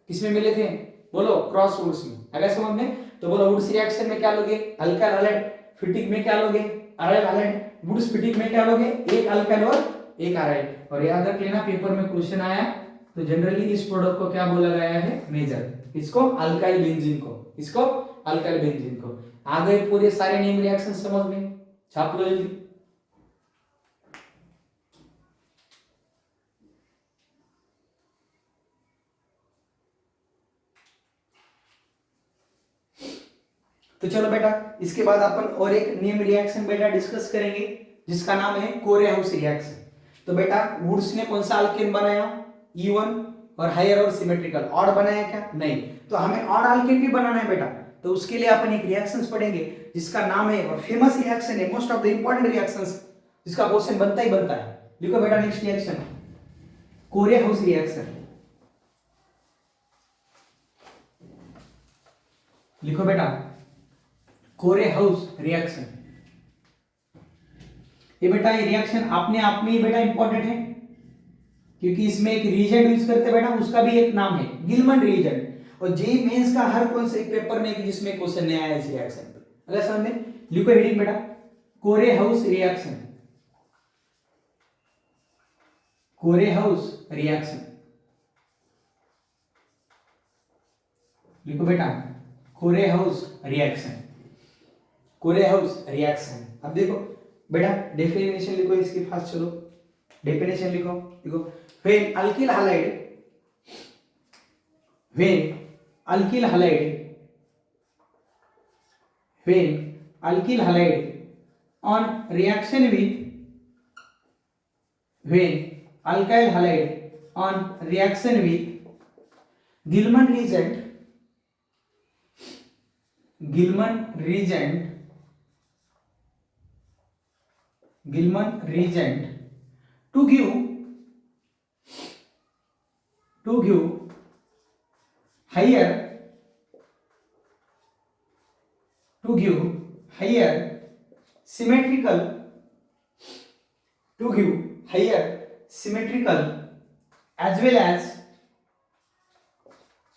किस में मिले थे, बोलो क्रॉस वुड्स में। अगर समझ में तो बोलो वुड्स रिएक्शन में क्या लोगे, अल्काइल हैलाइड, फिटिक में क्या लोगे, अराइल हैलाइड। वुड्स फिटिक में क्या लोगे, एक अल्काइल और एक अराइल। और याद रख लेना पेपर में क्वेश्चन आया तो जनरली इस प्रोडक्ट को क्या बोला गया है, मेजर, इसको अल्काइल बेंजीन को, इसको अल्काइल बेंजीन को। आ गए पूरे सारे नेम रिएक्शन समझ में, छाप लो जल्दी। तो चलो बेटा इसके बाद अपन और एक नेम रिएक्शन बेटा डिस्कस करेंगे जिसका नाम है कोरेहाउस रिएक्शन। तो बेटा वुड्स ने कौन सा अल्केन बनाया, E1, और हायर और सिमेट्रिकल। ऑड बनाया क्या, नहीं। तो हमें ऑड अल्केन भी बनाना है बेटा, तो उसके लिए अपन एक रिएक्शंस पढ़ेंगे जिसका नाम है, और फेमस रिएक्शन है, most of the important reactions, जिसका क्वेश्चन बनता ही बनता है। लिखो बेटा नेक्स्ट रिएक्शन, कोरेहाउस रिएक्शन। लिखो बेटा कोरेहाउस रिएक्शन। ये बेटा ये रिएक्शन अपने आप में ही बेटा इंपॉर्टेंट है, क्योंकि इसमें एक रीजेंट यूज करते बेटा, उसका भी एक नाम है गिलमन रीजेंट। और जेईई मेंस का हर कौन से पेपर में जिसमें क्वेश्चन नहीं आया इस रिएक्शन पे। अगर समझ में, लिखो हेडिंग बेटा कोरेहाउस रिएक्शन, कोरेहाउस रिएक्शन। लिखो बेटा कोरेहाउस रिएक्शन, कोरेहाउस रिएक्शन। अब देखो बेटा डेफिनेशन लिखो इसकी फास्ट, चलो डेफिनेशन लिखो। देखो when alkyl halide, when alkyl halide, when alkyl halide on reaction with, when alkyl halide on reaction with Gilman reagent, Gilman reagent, Gilman reagent to give higher, to give higher symmetrical, to give higher symmetrical as well as,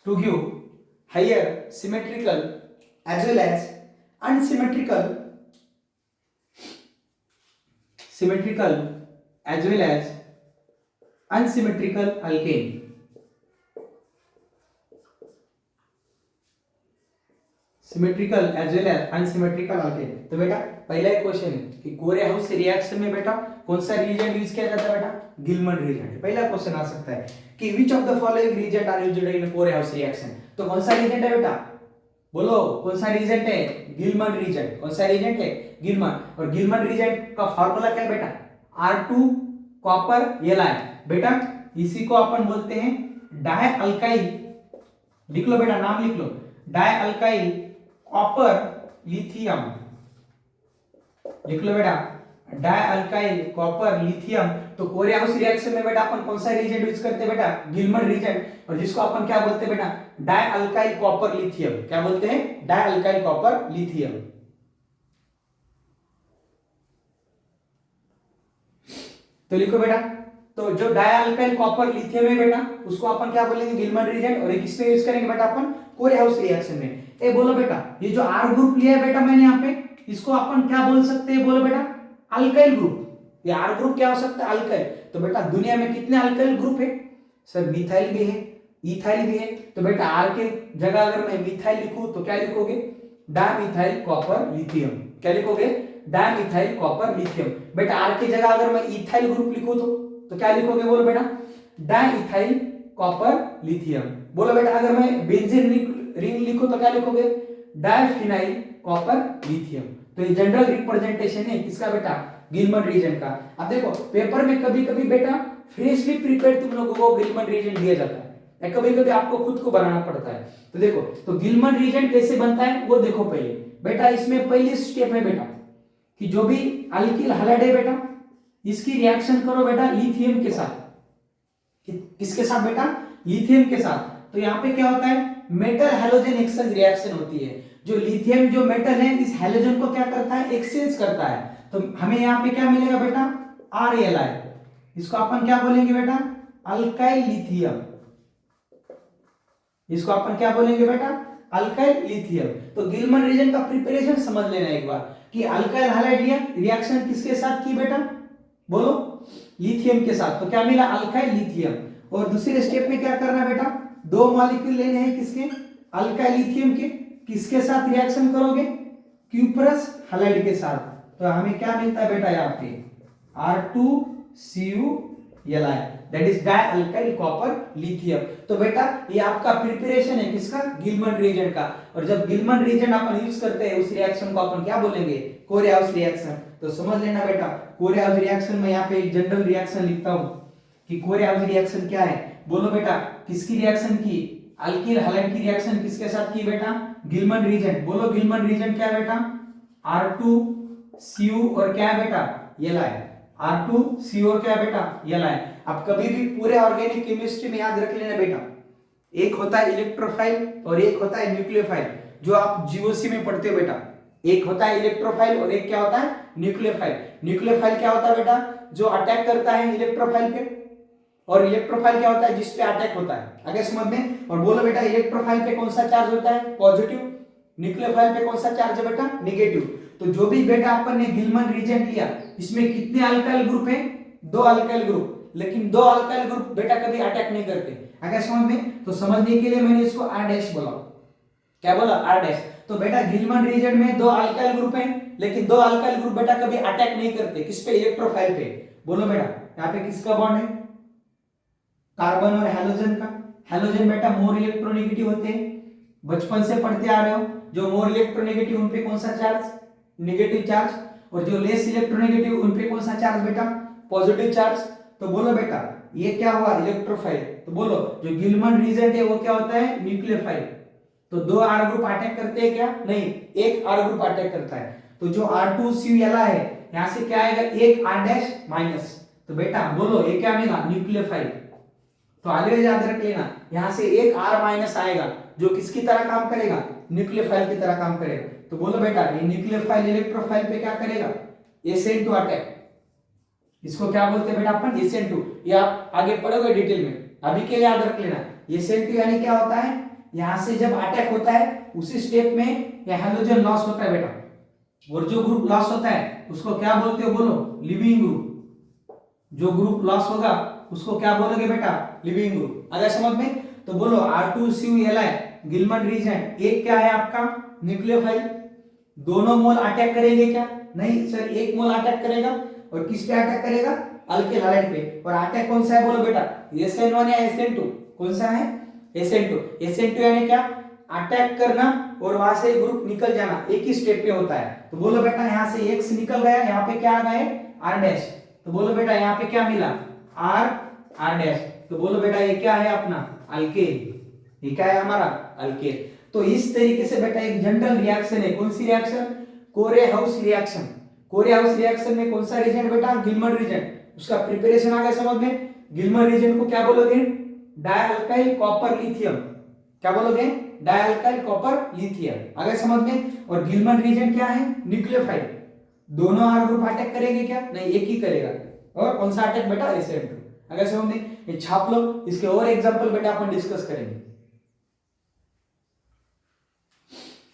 to give higher symmetrical as well as unsymmetrical, symmetrical as well as unsymmetrical alkane। Symmetrical as well as unsymmetrical alkane. तो बेटा पहला एक question है कि कोरेहाउस reaction में बेटा कौन सा रिएजेंट यूज किया जाता है बेटा, गिलमन रिएजेंट। पहला क्वेश्चन आ सकता है कि which of the following reagent are used in Corey House reaction. तो कौन सा रिएजेंट है बेटा, बोलो कौन सा रिएजेंट है, गिलमन रिएजेंट। कौन सा रिएजेंट है, गिलमन। और गिलमन रिएजेंट का फार्मूला क्या है बेटा, R2 कॉपर Li। बेटा इसी को अपन बोलते हैं डाई अल्काइल, लिख लो बेटा नाम लिख लो, डाई अल्काइल कॉपर लिथियम। लिख लो बेटा डाई अल्काइल कॉपर लिथियम। तो कोरेहाउस रिएक्शन में बेटा अपन कौन सा रिएजेंट यूज करते हैं बेटा, गिलमन रिएजेंट। और जिसको अपन क्या बोलते हैं बेटा, डाई अल्काइल कॉपर लिथियम। क्या बोलते हैं, डाई अल्काइल कॉपर लिथियम। तो लिखो बेटा, तो जो डाई अल्काइल कॉपर लिथियम है बेटा उसको अपन क्या बोलेंगे, गिलमन रिएजेंट। और किसमें यूज करेंगे बेटा अपन, कोरेहाउस रिएक्शन में। ए बोलो बेटा ये जो R ग्रुप लिया है बेटा मैंने यहाँ पे, इसको अपन क्या बोल सकते हैं, बोलो बेटा अल्काइल ग्रुप। ये R ग्रुप क्या हो सकता है, अल्काइल। तो बेटा दुनिया में कितने अल्काइल ग्रुप है सर, मिथाइल भी है, इथाइल भी है। तो बेटा R के जगह अगर मैं मिथाइल लिखूं तो क्या लिखोगे, डाइमिथाइल कॉपर लिथियम। क्या लिखोगे, डाइमिथाइल कॉपर लिथियम। बेटा R की जगह अगर मैं इथाइल ग्रुप लिखूं तो क्या लिखोगे, बोलो बेटा डाइइथाइल कॉपर लिथियम। बोलो बेटा अगर मैं बेंजीन रिंग लिखो तो क्या लिखोगे, डाइफिनाइल कॉपर लिथियम। तो ये जनरल रिप्रेजेंटेशन है किसका बेटा, गिलमन रिएजेंट का। अब देखो पेपर में कभी कभी बेटा फ्रेशली प्रिपेयर्ड तुम लोगों को गिलमन रिएजेंट दिया जाता है, या कभी कभी आपको खुद को बनाना पड़ता है। तो देखो तो गिलमन रिएजेंट कैसे बनता है वो देखो पहले बेटा। इसमें पहली स्टेप है बेटा कि जो भी अल्किल हैलाइड है बेटा इसकी रिएक्शन करो बेटा लिथियम के साथ। किसके साथ बेटा, लिथियम के साथ। तो यहाँ पे क्या होता है, मेटल हैलोजन एक्सचेंज रिएक्शन होती है। जो लिथियम जो मेटल है इस हैलोजन को क्या करता है, एक्सचेंज करता है। तो हमें यहाँ पे क्या मिलेगा बेटा, Rli। इसको अपन क्या बोलेंगे बेटा, अल्काइल लिथियम। इसको अपन क्या बोलेंगे बेटा, अल्काइल लिथियम। तो गिलमन रीजन का प्रिपरेशन समझ लेना एक बार कि अल्काइल हैलाइड लिया, रिएक्शन किसके साथ की बेटा, बोलो, लिथियम के साथ। तो क्या मिला, अल्काइल लिथियम। और दूसरे स्टेप में क्या करना बेटा, दो मॉलिक्यूल लेने हैं किसके, अल्काइल लिथियम के। किसके साथ रिएक्शन करोगे, क्यूप्रस हैलाइड के साथ। तो हमें क्या मिलता है बेटा यहाँ पे, R2CuLi, that is dialkyl copper lithium. तो बेटा ये आपका प्रिपरेशन है किसका, गिलमन रिएजेंट का। और जब गिलमन रिएजेंट अपन यूज करते हैं उस रिएक्शन को अपन क्या बोलेंगे, कोरेहाउस रिएक्शन। तो समझ लेना बेटा, कोरेहाउस रिएक्शन में यहाँ पे एक जनरल रिएक्शन लिखता हूं कि कोरेहाउस रिएक्शन क्या है। बोलो बेटा, किसकी रिएक्शन की, अल्किल हैलाइड की रिएक्शन किसके साथ की बेटा, गिलमन रीजेंट। बोलो गिलमन रीजेंट क्या है बेटा, R2Cu और क्या है बेटा, Li। R2Cu और क्या है बेटा, Li। अब कभी भी पूरे ऑर्गेनिक केमिस्ट्री में याद रख लेना बेटा, एक होता है इलेक्ट्रोफाइल और एक होता है न्यूक्लियोफाइल, जो आप जीओसी में पढ़ते हो बेटा। एक होता है इलेक्ट्रोफाइल और एक क्या होता है, न्यूक्लियोफाइल। न्यूक्लियोफाइल क्या होता है बेटा, जो अटैक करता है इलेक्ट्रोफाइल पे, और इलेक्ट्रोफाइल क्या होता है, जिस पे अटैक होता है। आगे समझ में। और बोलो बेटा, इलेक्ट्रोफाइल पे कौन सा चार्ज होता है, पॉजिटिव। न्यूक्लियोफाइल पे कौन सा चार्ज है बेटा, नेगेटिव। तो जो भी बेटा अपन ने गिलमन रीजेंट लिया, इसमें कितने अल्काइल ग्रुप है, दो अल्काइल ग्रुप। लेकिन दो अल्काइल ग्रुप बेटा कभी अटैक नहीं करते। आगे समझ में। तो समझने के लिए मैंने इसको R डैश बोला। क्या बोला, R डैश। तो बेटा गिलमन रीजेंट में दो अल्काइल ग्रुप है, लेकिन दो अल्काइल ग्रुप बेटा कभी अटैक नहीं करते। किस पे, इलेक्ट्रोफाइल पे। बोलो बेटा, यहाँ पे किसका बॉन्ड है, कार्बन और हैलोजन का। हैलोजन बेटा मोर इलेक्ट्रोनेगेटिव होते हैं, बचपन से पढ़ते आ रहे हो। जो मोर इलेक्ट्रोनेगेटिव उन पे कौन सा चार्ज, नेगेटिव चार्ज। और जो लेस इलेक्ट्रोनेगेटिव उन पे कौन सा चार्ज बेटा, पॉजिटिव चार्ज। तो बोलो बेटा ये क्या हुआ, इलेक्ट्रोफाइल। तो बोलो जो गिलमन रीजेंट है वो क्या होता है, न्यूक्लियोफाइल। तो दो R ग्रुप अटैक करते हैं क्या, नहीं, एक R ग्रुप अटैक करता है। तो जो R2CuLi है, यहां से क्या आएगा, एक R डैश माइनस। तो बेटा बोलो ये क्या मिला, न्यूक्लियोफाइल। तो आगे याद रख लेना, यहां से एक R माइनस आएगा जो किसकी तरह काम करेगा, न्यूक्लियोफाइल की तरह काम करेगा। तो बोलो बेटा ये न्यूक्लियोफाइल इलेक्ट्रोफाइल पे क्या करेगा, SN2 अटैक। इसको क्या बोलते हैं बेटा अपन, SN2। ये आप आगे पढ़ोगे डिटेल में, अभी के लिए याद रख लेना। SN2 यानी क्या होता है, यहां से जब अटैक होता है उसी स्टेप में यह हैलोजन लॉस होता है बेटा। और जो ग्रुप लॉस होता है उसको क्या बोलते हो, बोलो, लिविंग ग्रुप। जो ग्रुप लॉस होगा उसको क्या बोलोगे बेटा, लिविंग ग्रुप। अगर समझ में। तो बोलो R2CuLi गिलमन रीजेंट, एक क्या है आपका, न्यूक्लियोफाइल। दोनों मोल अटैक करेंगे क्या, नहीं सर, एक मोल अटैक करेगा। और किस पे अटैक करेगा, अल्किल हैलाइड पे। और अटैक कौन सा है, बोलो बेटा, SN1 या SN2, कौन सा है, SN2। SN2 यानी क्या, अटैक करना और वहां से ग्रुप निकल जाना, एक ही स्टेप पे होता है। तो बोलो बेटा यहाँ से X निकल गया, यहाँ पे क्या आ गया है, R डैश। तो बोलो बेटा यहाँ पे क्या मिला, R डैश। तो बोलो बेटा ये क्या है अपना, अल्केन। ये क्या है हमारा, अल्केन। तो इस तरीके से बेटा एक जनरल रिएक्शन है, कौन सी रिएक्शन, कोरेहाउस रिएक्शन। कोरेहाउस रिएक्शन में कौन सा रीजेंट बेटा, गिलमन रीजेंट। उसका प्रिपरेशन आ गया समझ में। गिलमन रीजेंट को क्या बोलोगे, डाइअल्काइल कॉपर लिथियम। क्या बोलोगे, डाइअल्काइल कॉपर लिथियम। अगर समझ में। और गिलमन रीजेंट क्या है, न्यूक्लियोफाइल। दोनों R ग्रुप अटैक करेंगे क्या, नहीं, एक ही करेगा। और कौन सा अटैक बेटा, SN2। अगर समझ में, ये छाप लो। इसके और एग्जांपल बेटा अपन डिस्कस करेंगे।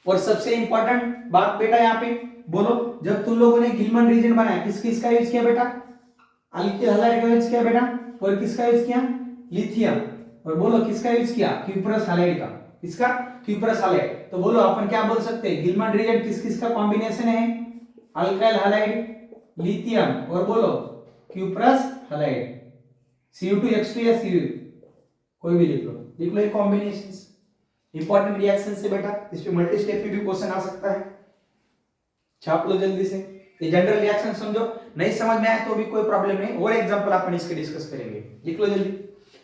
और सबसे इंपॉर्टेंट बात बेटा यहाँ पे बोलो, जब तुम लोगों ने गिलमन रीजेंट बनाया, किस किसका यूज किया बेटा, अल्किल हैलाइड का यूज किया बेटा। और किसका यूज किया, लिथियम। और बोलो किसका यूज किया, क्यूप्रस हैलाइड का। किसका, क्यूप्रस हैलाइड। तो बोलो अपन क्या बोल सकते हैं, गिलमन रीजेंट किस किसका कॉम्बिनेशन है, अल्काइल हैलाइड, लिथियम और बोलो क्यूप्रस हैलाइड। Cu2H2 या Cu, कोई भी लिख लो ये कॉम्बिनेशंस। इंपॉर्टेंट रिएक्शन से बेटा, इस पे मल्टी स्टेप पे भी क्वेश्चन आ सकता है, छाप लो जल्दी से। ये जनरल रिएक्शन समझो, नहीं समझ में आए तो भी कोई प्रॉब्लम नहीं, और एग्जांपल अपन इसके डिस्कस करेंगे। लिख लो जल्दी।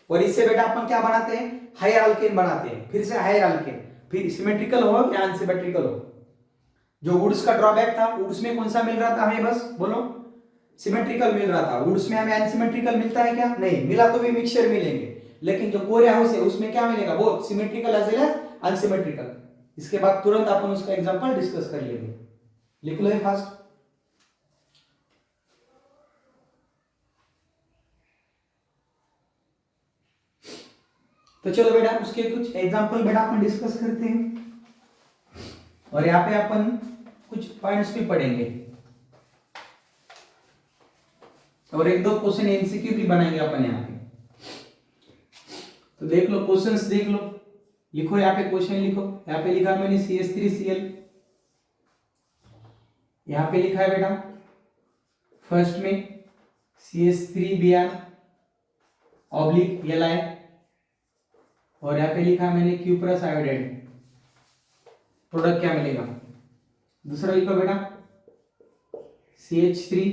और इससे बेटा अपन क्या बनाते हैं, हायर अल्केन बनाते हैं। फिर से हायर अल्केन, फिर सिमेट्रिकल हो या अनसिमेट्रिकल हो। जो वुड्स का ड्रॉबैक था, वुड्स में कौन सा मिल रहा था हमें, बस बोलो, सिमेट्रिकल मिल रहा था। वुड्स में हमें अनसिमेट्रिकल मिलता है क्या, नहीं मिला, तो भी मिक्सचर मिलेंगे। लेकिन जो कोर हाउस है उसमें क्या मिलेगा, both symmetrical as well as unsymmetrical. इसके बाद तुरंत अपन उसका एग्जांपल डिस्कस कर लेंगे। लिख लो फास्ट। तो चलो बेटा उसके कुछ एग्जांपल बेटा अपन डिस्कस करते हैं, और यहाँ पे अपन कुछ पॉइंट्स भी पढ़ेंगे और एक दो क्वेश्चन एमसीक्यू भी बनाएंगे अपन यहाँ पे। तो देख लो क्वेश्चंस, देख लो, लिखो यहाँ पे क्वेश्चन लिखो। यहाँ पे लिखा मैंने CH3Cl, यहाँ पे लिखा है बेटा फर्स्ट में CH3Br ऑब्लिक Li, और यहाँ पे लिखा मैंने क्यूप्रस आयोडाइड। प्रोडक्ट क्या मिलेगा? दूसरा लिखो बेटा CH3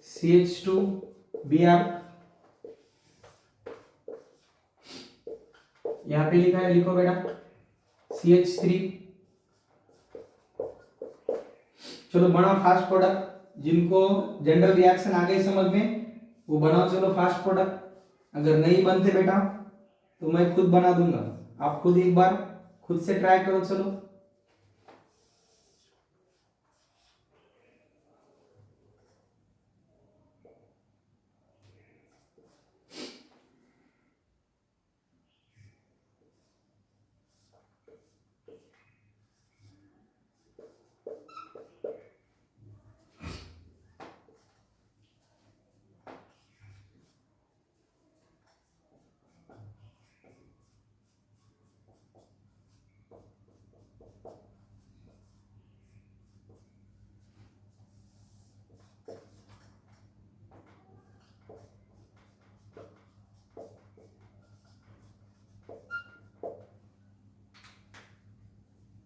CH2Br, यहाँ पे लिखा है, लिखो बेटा CH3। चलो बनाओ फास्ट प्रोडक्ट, जिनको जनरल रिएक्शन आ गई समझ में वो बनाओ चलो फास्ट प्रोडक्ट। अगर नहीं बनते बेटा तो मैं खुद बना दूंगा, आप खुद एक बार खुद से ट्राई करो। चलो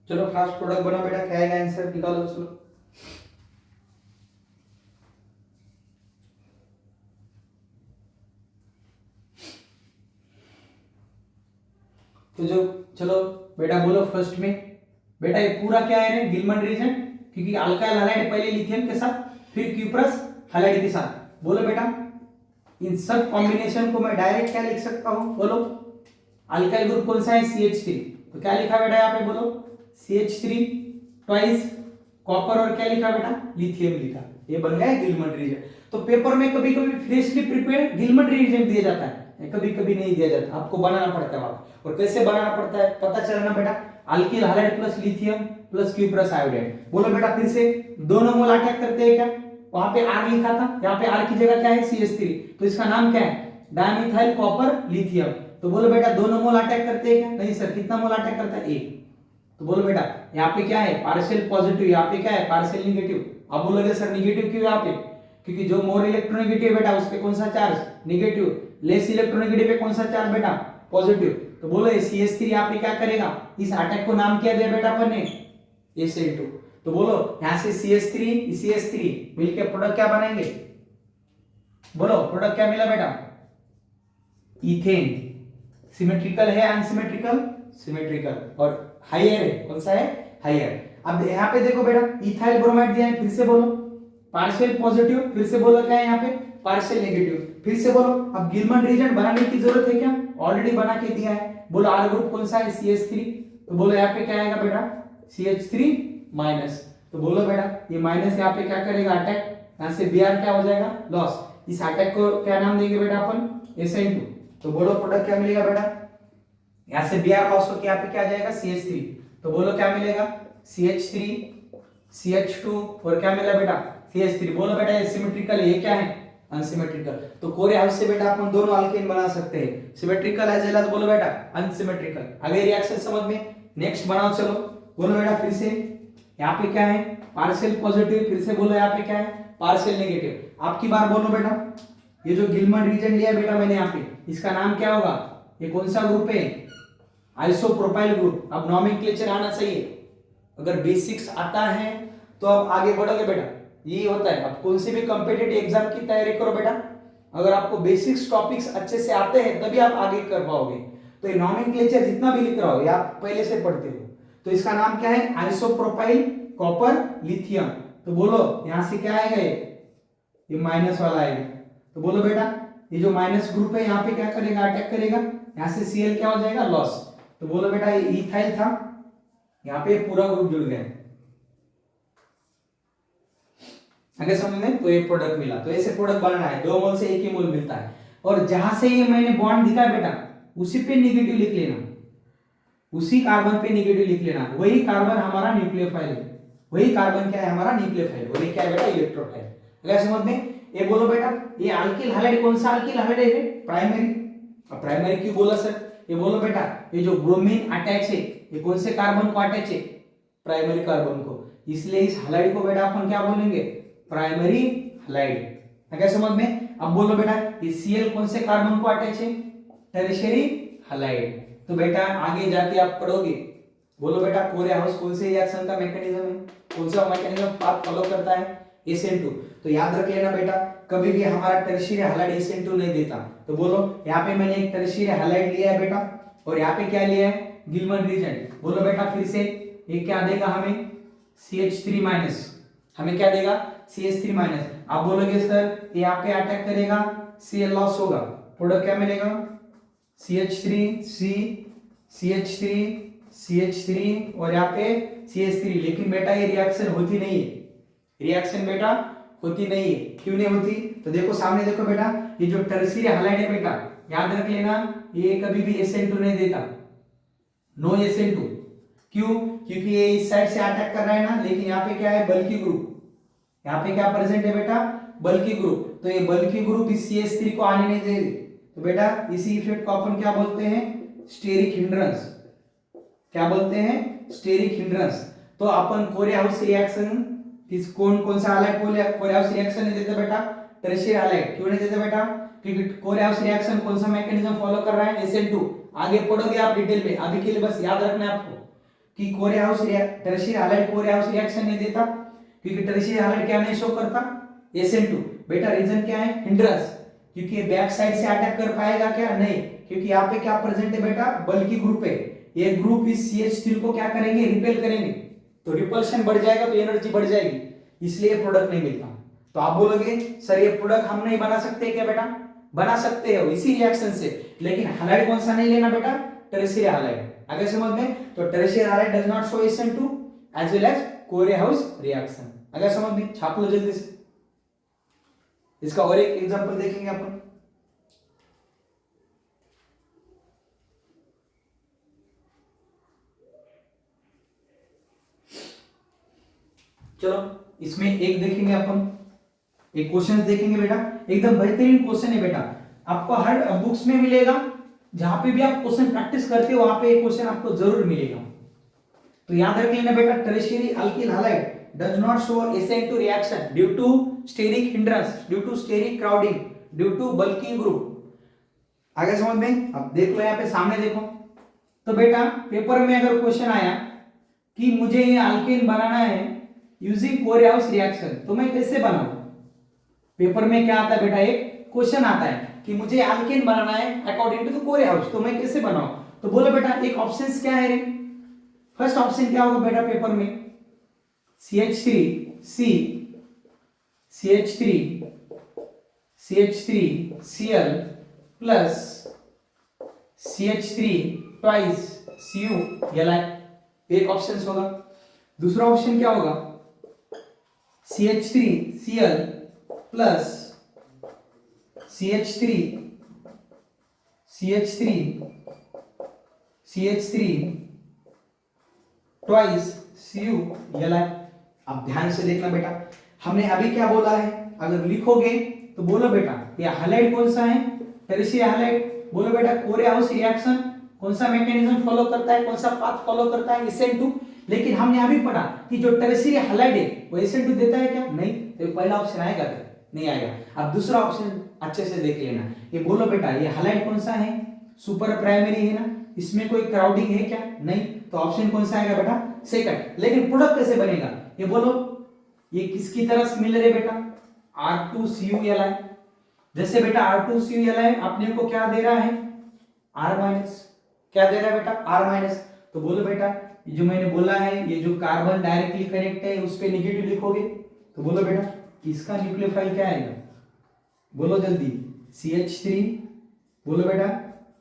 चलो फास्ट प्रोडक्ट बना बेटा, क्या आएगा आंसर निकालो। चलो तो जो चलो बेटा बोलो फर्स्ट में बेटा ये पूरा क्या है, गिलमन रीजन, क्योंकि अल्काइल हैलाइड पहले लिथियम के साथ फिर क्यूप्रस हैलाइड के साथ। बोलो बेटा इन सब कॉम्बिनेशन को मैं डायरेक्ट क्या लिख सकता हूं, बोलो अल्काइल ग्रुप कौन सा है, CH3। तो क्या लिखा बेटा यहाँ पे, बोलो CH3 ट्वाइस कॉपर, और क्या लिखा बेटा, लिथियम लिखा। ये बन गया गिलमन रीजन। तो पेपर में कभी कभी फ्रेशली प्रिपेयर्ड गिलमन रीजन दिया जाता है, कभी कभी नहीं दिया जाता, आपको बनाना पड़ता है वहां। और कैसे बनाना पड़ता है पता चलना बेटा, alkyl halide plus lithium plus cuprous iodide. बोलो बेटा फिर से, दोनों मोल अटैक करते हैं क्या, वहां पे R लिखा था, यहाँ पे R की जगह क्या है CH3, तो इसका नाम क्या है, डायमिथाइल कॉपर लिथियम। तो बोलो बेटा दोनों मोल अटैक करते हैं क्या, नहीं सर, कितना मोल अटैक करता है, एक। तो बोलो बेटा यहाँ पे क्या है, पार्शियल पॉजिटिव, यहाँ पे क्या है, पार्शियल निगेटिव। अब बोलोगे सर निगेटिव क्यों यहाँ पे, क्योंकि जो मोर इलेक्ट्रोनेगेटिव बेटा उस पे कौन सा चार्ज, निगेटिव, लेस इलेक्ट्रोनेगेटिव पे कौन सा चार्ज बेटा, पॉजिटिव। तो बोलो ये CH3 यहाँ पे क्या करेगा, इस अटैक को नाम क्या दिया बेटा अपन ने, SN2। तो बोलो यहां से CH3 मिलकर प्रोडक्ट क्या बनाएंगे, बोलो प्रोडक्ट क्या मिला बेटा, इथेन। सिमेट्रिकल है अनसिमेट्रिकल, सिमेट्रिकल, और हाइयर है, कौन सा है, हाइयर। अब यहाँ पे देखो बेटा इथाइल ब्रोमाइड दिया है, फिर से बोलो पार्शियल पॉजिटिव, फिर से बोलो क्या है यहाँ पे, पार्शियल नेगेटिव, फिर से बोलो। अब गिलमन रीजन बनाने की जरूरत है क्या, ऑलरेडी बना के दिया है। बोलो R ग्रुप कौन सा है, CH3। तो बोलो यहाँ पे क्या आएगा बेटा, CH3 माइनस। तो बोलो बेटा ये माइनस यहाँ पे क्या करेगा, अटैक, यहाँ से Br क्या हो जाएगा, लॉस। इस अटैक को क्या नाम देंगे बेटा अपन, SN2। तो बोलो प्रोडक्ट क्या मिलेगा बेटा, यहाँ से Br लॉस होकर यहाँ पे क्या आ जाएगा, CH3। तो बोलो क्या मिलेगा, CH3 CH2 और क्या मिला बेटा, CH3। बोलो बेटा ये सिमेट्रिकल है, ये क्या है, अनसिमेट्रिकल। तो कोरे हाउस से बेटा अपन दोनों अल्केन बना सकते हैं, सिमेट्रिकल एज वेल एज बोलो बेटा अनसिमेट्रिकल। आगे रिएक्शन समझ में, नेक्स्ट बनाओ चलो। बोलो बेटा फिर से, यहाँ पे क्या है, पार्शियल पॉजिटिव, फिर से बोलो यहाँ पे क्या है, पार्शियल नेगेटिव। आपकी बार बोलो बेटा, ये जो गिलमन रीजन लिया बेटा मैंने यहाँ पे, इसका नाम क्या होगा, ये कौन सा ग्रुप है, आइसोप्रोपाइल ग्रुप। अब नॉमेनक्लेचर आना चाहिए, अगर बेसिक्स आता है तो अब आगे बढ़ोगे बेटा, ये होता है। अब कौन से भी कॉम्पिटिटिव एग्जाम की तैयारी करो बेटा, अगर आपको बेसिक्स टॉपिक्स अच्छे से आते हैं तभी आप आगे कर पाओगे। तो ये नॉमेनक्लेचर जितना भी लिख रहा हो ये आप पहले से पढ़ते हो। तो इसका नाम क्या है, आइसोप्रोपाइल कॉपर लिथियम। तो बोलो यहां से क्या आएगा, ये माइनस वाला आएगा। तो बोलो बेटा ये जो माइनस ग्रुप है यहाँ पे क्या करेगा, अटैक करेगा, यहाँ से Cl क्या हो जाएगा, लॉस। तो बोलो बेटा ये इथाइल था, यहाँ पे पूरा ग्रुप जुड़ गया, अगर समझ में, तो ये प्रोडक्ट मिला। तो ऐसे प्रोडक्ट बनाना है, 2 मोल से 1 ही मोल मिलता है। और जहां से ये मैंने बॉन्ड दिखा बेटा, उसी पे नेगेटिव लिख लेना, उसी कार्बन पे नेगेटिव लिख लेना। वही कार्बन हमारा न्यूक्लियोफाइल है, वही कार्बन क्या है हमारा न्यूक्लियोफाइल, वही क्या है बेटा, इलेक्ट्रोफाइल। अगर समझ में, ये बोलो बेटा ये अल्किल हैलाइड कौन सा अल्किल हैलाइड है, प्राइमरी। अब प्राइमरी क्यों बोला सर, ये बोलो बेटा ये जो ब्रोमीन अटैच है ये कौन से कार्बन को अटैच है, प्राइमरी कार्बन को, इसलिए इस हैलाइड को बेटा अपन क्या बोलेंगे, प्राइमरी हैलाइड। अगर समझ में। अब बोलो बेटा ये Cl कौन से कार्बन को अटैच है, टर्शियरी हैलाइड। तो बेटा आगे जाके आप पढ़ोगे, बोलो बेटा कोरे हाउस कौन से रिएक्शन का मैकेनिज्म है, कौन सा मैकेनिज्म पाथ फॉलो करता है, SN2। तो याद रख लेना बेटा, कभी भी हमारा टर्शियरी हैलाइड SN2 नहीं देता। तो बोलो यहाँ पे मैंने एक टर्शियरी हैलाइड लिया है बेटा, और यहाँ पे क्या लिया है, गिलमन रीजन। बोलो बेटा फिर से ये क्या देगा हमें, CH3-, हमें क्या देगा, CH3-। आप बोलोगे सर ये यहाँ पे अटैक करेगा, Cl लॉस होगा, प्रोडक्ट क्या मिलेगा, CH3 C CH3 CH3 और यहाँ पे CH3। लेकिन बेटा ये रिएक्शन होती नहीं है, रिएक्शन बेटा होती नहीं है। क्यों नहीं होती, तो देखो सामने देखो बेटा, ये जो टर्शियरी हैलाइड है बेटा, याद रख लेना ये कभी भी SN2 नहीं देता, नो SN2। क्यों, क्योंकि ये इस साइड से अटैक कर रहा है ना, लेकिन यहाँ पे क्या है, बल्कि ग्रुप, यहाँ पे क्या प्रेजेंट है बेटा, बल्कि ग्रुप। तो ये बल्कि ग्रुप इस CH3 को आने नहीं देगी, तो बेटा इसी इफेक्ट को अपन क्या बोलते हैं, स्टेरिक हिंड्रेंस। क्या बोलते हैं, स्टेरिक हिंड्रेंस। तो अपन कोरे हाउस रिएक्शन किस कौन सा हैलाइड, कोरे हाउस रिएक्शन नहीं देते बेटा, टर्शियरी हैलाइड। क्यों नहीं देते बेटा, क्योंकि कोरे हाउस रिएक्शन कौन सा मैकेनिज्म फॉलो कर रहा है, SN2। आगे पढ़ोगे आप डिटेल में, अभी के लिए बस याद रखना है आपको कि कोरे हाउस टर्शियरी हैलाइड कोरे हाउस रिएक्शन नहीं देता, क्योंकि टर्शियरी हैलाइड क्या नहीं शो करता, SN2। बेटा रीजन क्या है, हिंड्रेंस, क्योंकि बैक साइड से अटैक कर पाएगा क्या, नहीं, क्योंकि यहाँ पे क्या प्रेजेंट है बेटा, बल्कि ग्रुप है। ये ग्रुप इस CH3 को क्या करेंगे, रिपेल करेंगे, तो रिपल्शन बढ़ जाएगा, तो एनर्जी बढ़ जाएगी, इसलिए प्रोडक्ट नहीं मिलता। तो आप बोलोगे सर ये प्रोडक्ट हम नहीं बना सकते क्या, बेटा बना सकते हो इसी रिएक्शन से, लेकिन हैलाइड कौन सा नहीं लेना बेटा, टर्शियरी हैलाइड। अगर समझ में, तो tertiary halide does not show SN2 as well as Corey House reaction. अगर समझ में, छाप लो जल्दी से। इसका और एक एग्जांपल देखेंगे अपन। चलो इसमें एक देखेंगे अपन, एक क्वेश्चन देखेंगे बेटा, एकदम बेहतरीन क्वेश्चन है बेटा, आपको हर बुक्स में मिलेगा, जहां पे भी आप क्वेश्चन प्रैक्टिस करते हो वहां पे एक क्वेश्चन आपको जरूर मिलेगा। तो याद रख लेना बेटा, tertiary alkyl halide does not show SN2 reaction due to steric hindrance, due to steric crowding, due to bulky group। आगे समझ में। अब देख लो यहाँ पे सामने देखो, तो बेटा पेपर में अगर क्वेश्चन आया कि मुझे ये अल्केन बनाना है यूजिंग कोरे हाउस रिएक्शन, तो मैं कैसे बनाऊं। पेपर में क्या आता है बेटा, एक क्वेश्चन आता है कि मुझे अल्केन बनाना है according to the Corey House, तो मैं कैसे बनाऊं। तो बोलो बेटा एक ऑप्शंस क्या है रे, फर्स्ट ऑप्शन क्या होगा बेटा पेपर में, CH3 C CH3 CH3 Cl plus CH3 twice Cu Li, एक ऑप्शन होगा। दूसरा ऑप्शन क्या होगा, CH3 Cl plus CH3 twice Cu Li। अब ध्यान से देखना बेटा, हमने अभी क्या बोला है, अगर लिखोगे तो बोलो बेटा ये हैलाइड कौन सा है, टर्शियरी हैलाइड। बोलो बेटा कोरे हाउस रिएक्शन कौन सा मैकेनिज्म फॉलो करता है, कौन सा पाथ फॉलो करता है, SN2। लेकिन हमने अभी पढ़ा कि जो टर्शियरी हैलाइड है वो SN2 देता है क्या, नहीं, तो पहला ऑप्शन आएगा क्या, नहीं आएगा। अब दूसरा ऑप्शन अच्छे से देख लेना, ये बोलो बेटा ये हैलाइड कौन सा है, सुपर प्राइमरी है ना, इसमें कोई क्राउडिंग है क्या, नहीं, तो ऑप्शन कौन सा आएगा बेटा, सेकंड। लेकिन प्रोडक्ट कैसे बनेगा, ये बोलो ये किसकी तरह से मिल रहे बेटा, R2CuLi। जैसे बेटा R2CuLi अपने को क्या दे रहा है, R-, क्या दे रहा है बेटा, R-। तो बोलो बेटा ये जो मैंने बोला है, ये जो कार्बन डायरेक्टली कनेक्ट है उस पे नेगेटिव लिखोगे, तो बोलो बेटा इसका न्यूक्लियोफाइल क्या आएगा, बोलो जल्दी, CH3, बोलो बेटा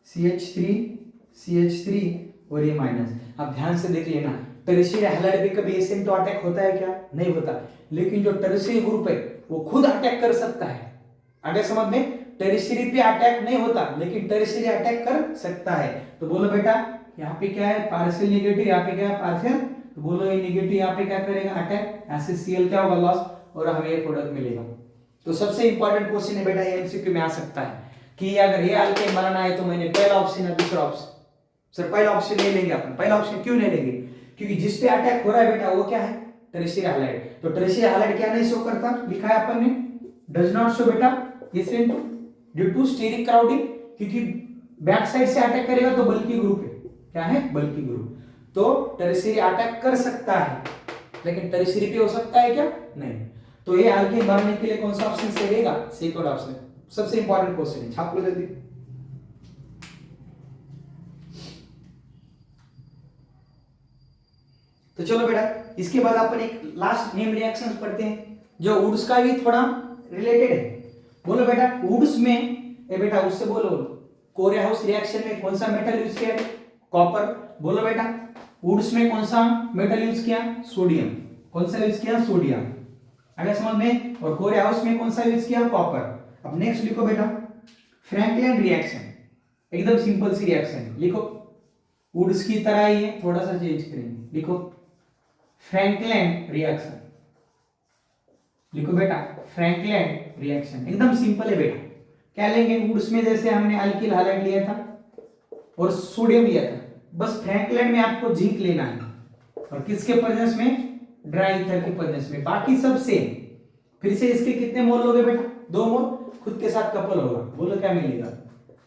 CH3 CH3 और ये माइनस। अब ध्यान से देख लेना, टर्शियरी हैलाइड पे कभी एसिड अटैक होता है क्या? नहीं होता। लेकिन जो टर्शियरी ग्रुप है वो खुद अटैक कर सकता है। आगे समझ में, टर्शियरी पे अटैक नहीं होता लेकिन टर्शियरी अटैक कर सकता है। तो बोलो बेटा यहाँ पे क्या है, पार्शियल नेगेटिव, यहाँ पे क्या है पार्शियल, तो बोलो ये नेगेटिव यहाँ पे क्या करेगा, अटैक, ऐसे Cl क्या होगा, लॉस, और हमें ये प्रोडक्ट मिलेगा। तो सबसे इंपॉर्टेंट क्वेश्चन है बेटा, ये एमसीक्यू में आ सकता है कि अगर ये अल्केन बनाना है तो मैंने पहला ऑप्शन या दूसरा ऑप्शन, सर पहला ऑप्शन नहीं लेंगे अपन। पहला ऑप्शन क्यों नहीं लेंगे? क्योंकि जिस पे अटैक हो रहा है बेटा वो क्या है, टर्शियरी हैलाइड। तो टर्शियरी हैलाइड क्या नहीं शो करता, लिखा है अपन ने डज नॉट शो बेटा acid due to steric crowding, क्योंकि बैक साइड से अटैक करेगा तो बल्कि ग्रुप है, क्या है, बल्कि ग्रुप। तो टर्शियरी अटैक कर सकता है लेकिन टर्शियरी पे हो सकता है क्या, नहीं। तो ये अल्केन बनाने के लिए कौन सा ऑप्शन सही रहेगा, सेकंड ऑप्शन। सबसे इंपॉर्टेंट क्वेश्चन है, छाप लो जल्दी। तो चलो बेटा इसके बाद अपन एक लास्ट नेम रिएक्शंस पढ़ते हैं जो वुड्स का भी थोड़ा रिलेटेड है। बोलो बेटा वुड्स में, ए बेटा उससे बोलो, कोरेहाउस रिएक्शन में कौन सा मेटल यूज किया है, कॉपर। बोलो बेटा वुड्स में कौन सा मेटल यूज किया, सोडियम। कौन सा यूज किया, सोडियम। आगे समझ में। और कोरेहाउस में कौन सा यूज किया, कॉपर। अब नेक्स्ट लिखो बेटा फ्रैंकलिन रिएक्शन, एकदम सिंपल सी रिएक्शन लिखो, वुड्स की तरह ही है, थोड़ा सा चेंज करेंगे, लिखो फ्रैंकलिन रिएक्शन। लिखो बेटा फ्रैंकलिन रिएक्शन, एकदम सिंपल है बेटा। क्या लेंगे, वुड्स में जैसे हमने अल्किल हैलाइड लिया था और सोडियम लिया था, बस फ्रैंकलिन में आपको जिंक लेना है और किसके प्रेजेंस में, ड्राई ईथर के प्रेजेंस में, बाकी सब सेम। फिर से इसके कितने मोल लोगे बेटा, 2 मोल, खुद के साथ कपल होगा। बोलो क्या मिलेगा,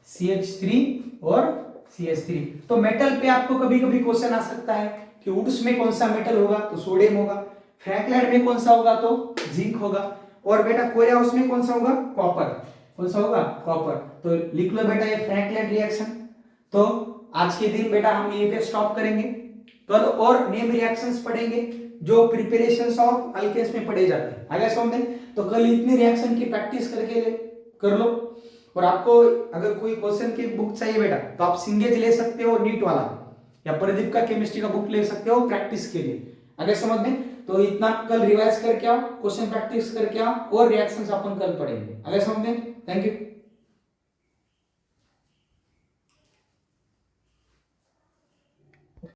CH3 और CH3। तो मेटल पे आपको कभी कभी क्वेश्चन आ सकता है कि वुड्स में कौन सा मेटल होगा, तो सोडियम होगा। फ्रैंकलिन में कौन सा होगा, तो जिंक होगा। और बेटा कोरेहाउस में कौन सा होगा, कॉपर। कौन सा होगा, कॉपर। तो लिख लो बेटा ये फ्रैंकलिन रिएक्शन। तो आज के दिन बेटा हम यहीं पे स्टॉप करेंगे, कल और नेम रिएक्शंस पढ़ेंगे जो प्रिपरेशंस ऑफ अल्केन्स में पढ़े जाते हैं। आगे समझे। तो कल इतनी रिएक्शन की प्रैक्टिस करके कर लो। और आपको अगर कोई क्वेश्चन की बुक चाहिए बेटा तो आप सिंगेज ले सकते हो, नीट वाला, या प्रदीप का केमिस्ट्री का बुक ले सकते हो प्रैक्टिस के लिए। आगे समझ में। तो इतना कल रिवाइज करके आओ, क्वेश्चन प्रैक्टिस करके आओ और रिएक्शंस अपन कल पढ़ेंगे। आगे समझ में। Thank you.